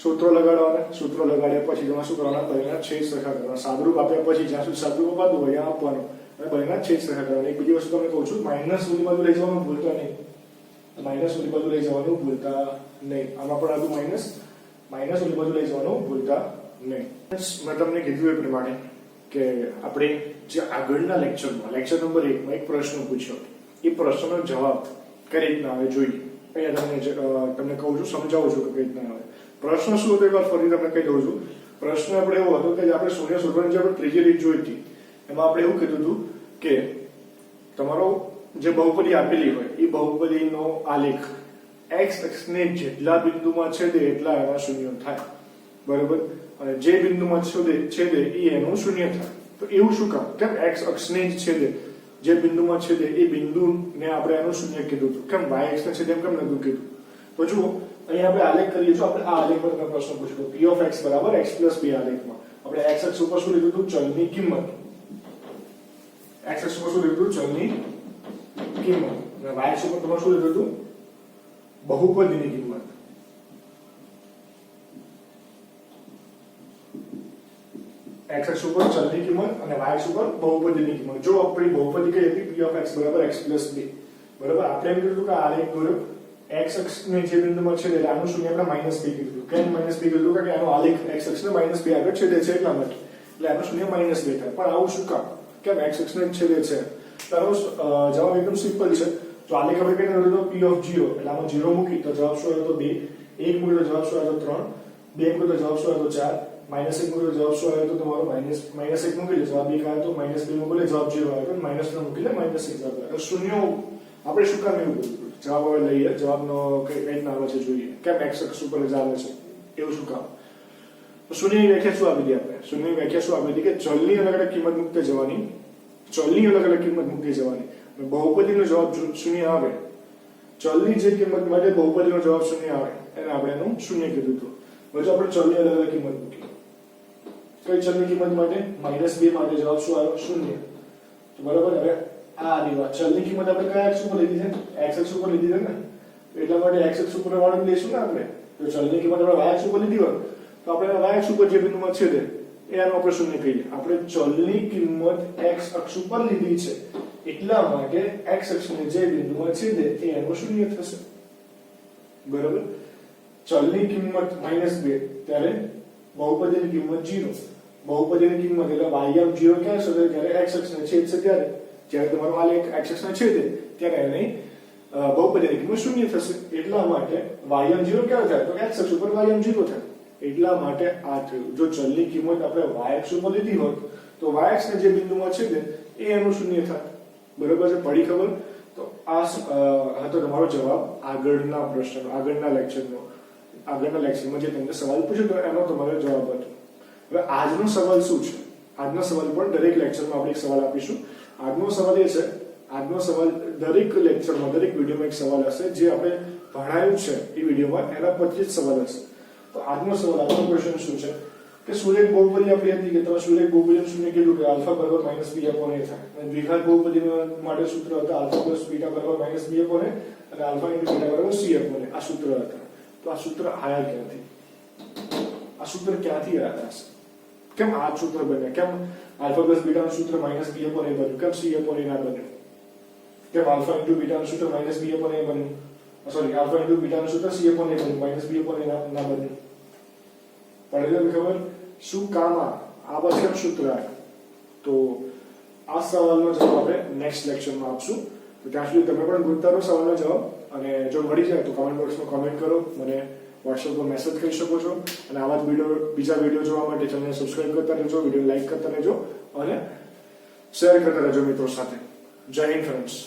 સૂત્રો લગાડવાના, સૂત્રો લગાડ્યા પછી તમારે શું કરવાના? બંનેના છેદ સરખા કરવાના. સાદુરૂપ આપ્યા પછી જ્યાં સુધી સાદુરૂપ અપાતું હોય ત્યાં આપવાનું અને બંનેના છેદ સરખા કરવાના. એક બીજી વસ્તુ તમને કહું છું, માઇનસ ઓલી બાજુ લઈ જવાનું ભૂલતા નહીં. માઇનસ ઓલી બાજુ લઈ જવાનું ભૂલતા નહીં. આમાં પણ હતું માઇનસ ઓલી બાજુ લઈ જવાનું ભૂલતા નહીં. મેં તમને કીધું એ પ્રમાણે કે આપણે જે આગળના લેક્ચરમાં, લેક્ચર નંબર 1 માં એક પ્રશ્ન પૂછ્યો, એ પ્રશ્નનો જવાબ કઈ રીતના આવે જોઈએ. અહીંયા તમને કહું છું, સમજાવું છું કે કઈ રીતના આવે. પ્રશ્ન શું હતો એક વાર ફરી તમને કહી દઉં છું. પ્રશ્ન આપણે એવો હતો કે આપણે શૂન્ય શોધવાની જે આપણે ત્રીજી રીત જોઈ હતી એમાં આપણે એવું કીધું હતું કે તમારો જે બહુપદી આપેલી હોય એ બહુપદીનો આલેખ x અક્ષને જેટલા બિંદુમાં છેદે એટલા એમાં શૂન્ય થાય, બરોબર. અને જે બિંદુમાં છેદે એ એનું શૂન્ય થાય. તો એવું શું કામ? કેમ x અક્ષને જ છેદે, જે બિંદુમાં છેદે એ બિંદુને આપણે એનું શૂન્ય કીધું હતું, કેમ y અક્ષને છેદે એમ કેમ નતું કીધું? તો જુઓ અહીંયા આપણે આલેખ કરીએ છીએ. આપણે આ આલેખ પર તમે પ્રશ્ન પૂછ્યો p of x બરાબર x + b આલેખમાં આપણે x અક્ષ ઉપર શું લીધું હતું? ચલની કિંમત. x અક્ષ ઉપર શું લીધું? ચલની કિંમત. અને y અક્ષ ઉપર તમારે શું લીધું હતું? બહુપદીની કિંમત. x અક્ષ ઉપર ચલની કિંમત અને y અક્ષ ઉપર બહુપદીની કિંમત. જો આપણી બહુપદી કઈ હતી? p of x બરાબર x + b બરાબર. આપણે એમ કીધું કે આ આલેખ દોર્યો, x અક્ષને જે બિંદુમાં છેદે એટલે આનું શૂન્ય આપણે -b કીધું. કેમ -b કીધું? કે આનો આલેખ x અક્ષને -b આગળ છેદે છે એટલા માટે, એટલે આનું શૂન્ય -b થાય. પણ આવું શું કામ? કેમ x અક્ષને છેદે છે? તારો જવાબ એકદમ સિમ્પલ છે. તો આલેખ આપણે કઈ લીધો? p of 0 એટલે આમાં 0 મૂકી તો જવાબ શું આવ્યો? 2. 1 મૂકી તો જવાબ શું આવ્યો? 3. 2 મૂકી તો જવાબ શું આવ્યો? 4. -1 મૂકી તો જવાબ શું આવ્યો? તો તમારો -1 મૂકી જવાબ 1 આવ્યો. તો -2 મૂકી જવાબ 0 આવ્યો. -3 મૂકી -1 જવાબ આવ્યો. શૂન્ય આપણે શું કામ એવું કર્યું? જવાબ હવે લઈએ. જવાબનો કઈ રીતના આવે છે જોઈએ. કેમ x અક્ષ ઉપર જ આવે છે એવું શું કામ? તો શૂન્યની વ્યાખ્યા શું આપી હતી આપણે? શૂન્યની વ્યાખ્યા શું આપી હતી કે ચલની અલગ અલગ કિંમત મૂકતે જવાની, ચલની અલગ અલગ કિંમત મૂકતી જવાની. બહુપદીનો જવાબ શૂન્ય આવે, ચલની જે કિંમત માટે બહુપદીનો જવાબ શૂન્ય આવે એને આપણે એનું શૂન્ય કીધું હતું. પછી આપણે ચલની અલગ અલગ કિંમત મૂકી. કઈ ચલની કિંમત માટે? -2 માટે જવાબ શું આવ્યો? શૂન્ય. તો બરાબર હવે આ રીવા ચલની કિંમત આપણે કયા અક્ષ ઉપર લીધી છે x અક્ષ ઉપર લીધી છે ને એટલા માટે x અક્ષ ઉપર વાળું લેશું ને આપણે તો ચલની કિંમત આપણે y અક્ષ ઉપર લીધી હોય તો આપણે y અક્ષ ઉપર જે બિંદુમાં છેદે એ આનું આપણે શૂન્ય કહીએ આપણે ચલની કિંમત x અક્ષ ઉપર લીધી છે એટલા માટે x અક્ષને જે બિંદુમાં છેદે એ એનું શૂન્ય થશે બરાબર ચલની કિંમત -2 ત્યારે બહુપદીની કિંમત 0 બહુપદીની કિંમત એટલે y0 ક્યાં શોધે જ્યારે x અક્ષને છેદશે ત્યારે જ્યારે તમારો આ લેખ x અક્ષને છેદે ત્યારે એની બહુપદીની કિંમત શૂન્ય થશે એટલા માટે y0 ક્યાં થાય તો x અક્ષ ઉપર y0 થાય એટલા માટે આ થયું જો ચલની કિંમત આપણે y અક્ષ ઉપર લીધી હોત તો y અક્ષને જે બિંદુમાં છેદે એ એનું શૂન્ય થાય બરોબર છે પડી ખબર તો આ હતો તમારો જવાબ આગળના પ્રશ્નનો આગળના લેક્ચરમાં જે તમને સવાલ પૂછ્યો તો એનો તમારો જવાબ હતો હવે આજનો સવાલ શું છે આજનો સવાલ પણ દરેક લેક્ચરમાં આપણે એક સવાલ આપીશું આજનો સવાલ એ છે આજનો સવાલ દરેક લેક્ચરમાં દરેક વિડિયોમાં એક સવાલ હશે જે આપણે ભણાયું છે એ વિડિયોમાં એના પરથી જ સવાલ હશે તો આજનો સવાલ આજનો ક્વેશ્ચન શું છે કે સુરેખ બહુપદી આપણે હતી કે તમે સુરેખ બહુપદીનું શૂન્ય કીધું કે આલ્ફા બરાબર -b upon a થાય અને દ્વિઘાત બહુપદી માટે સૂત્ર હતા આલ્ફા પ્લસ બીટા બરાબર -b upon a અને આલ્ફા ઇન્ટુ બીટા બરાબર c upon a આ સૂત્ર હતા તો આ સૂત્ર આયા ક્યાંથી આ સૂત્ર ક્યાંથી આવ્યા હશે કેમ આ સૂત્ર બન્યા કેમ આલ્ફા પ્લસ બીટાનું સૂત્ર -b upon a બન્યું કેમ c upon a ના બન્યું કેમ આલ્ફા ઇન્ટુ બીટાનું સૂત્ર -b upon a બન્યું સોરી આલ્ફા ઇન્ટુ બીટાનું સૂત્ર c upon a બન્યું -b upon a ના બન્યું પડેલો ખબર શું કામ આ બસ કેમ સૂત્ર આવ્યું તો આ સવાલનો જવાબ આપણે નેક્સ્ટ લેક્ચરમાં આપશું તો ત્યાં સુધી તમે પણ ગોતતા રહો સવાલનો જવાબ અને જો મળી જાય તો કમેન્ટ બોક્સમાં કમેન્ટ કરો મને WhatsApp પર મેસેજ કરી શકો છો અને આવા જ બીજા વિડીયો જોવા માટે ચેનલને સબસ્ક્રાઇબ કરતા રહેજો વિડીયો લાઈક કરતા રહેજો અને શેર કરતા રહેજો મિત્રો સાથે જય હિન્દ ફ્રેન્ડ્સ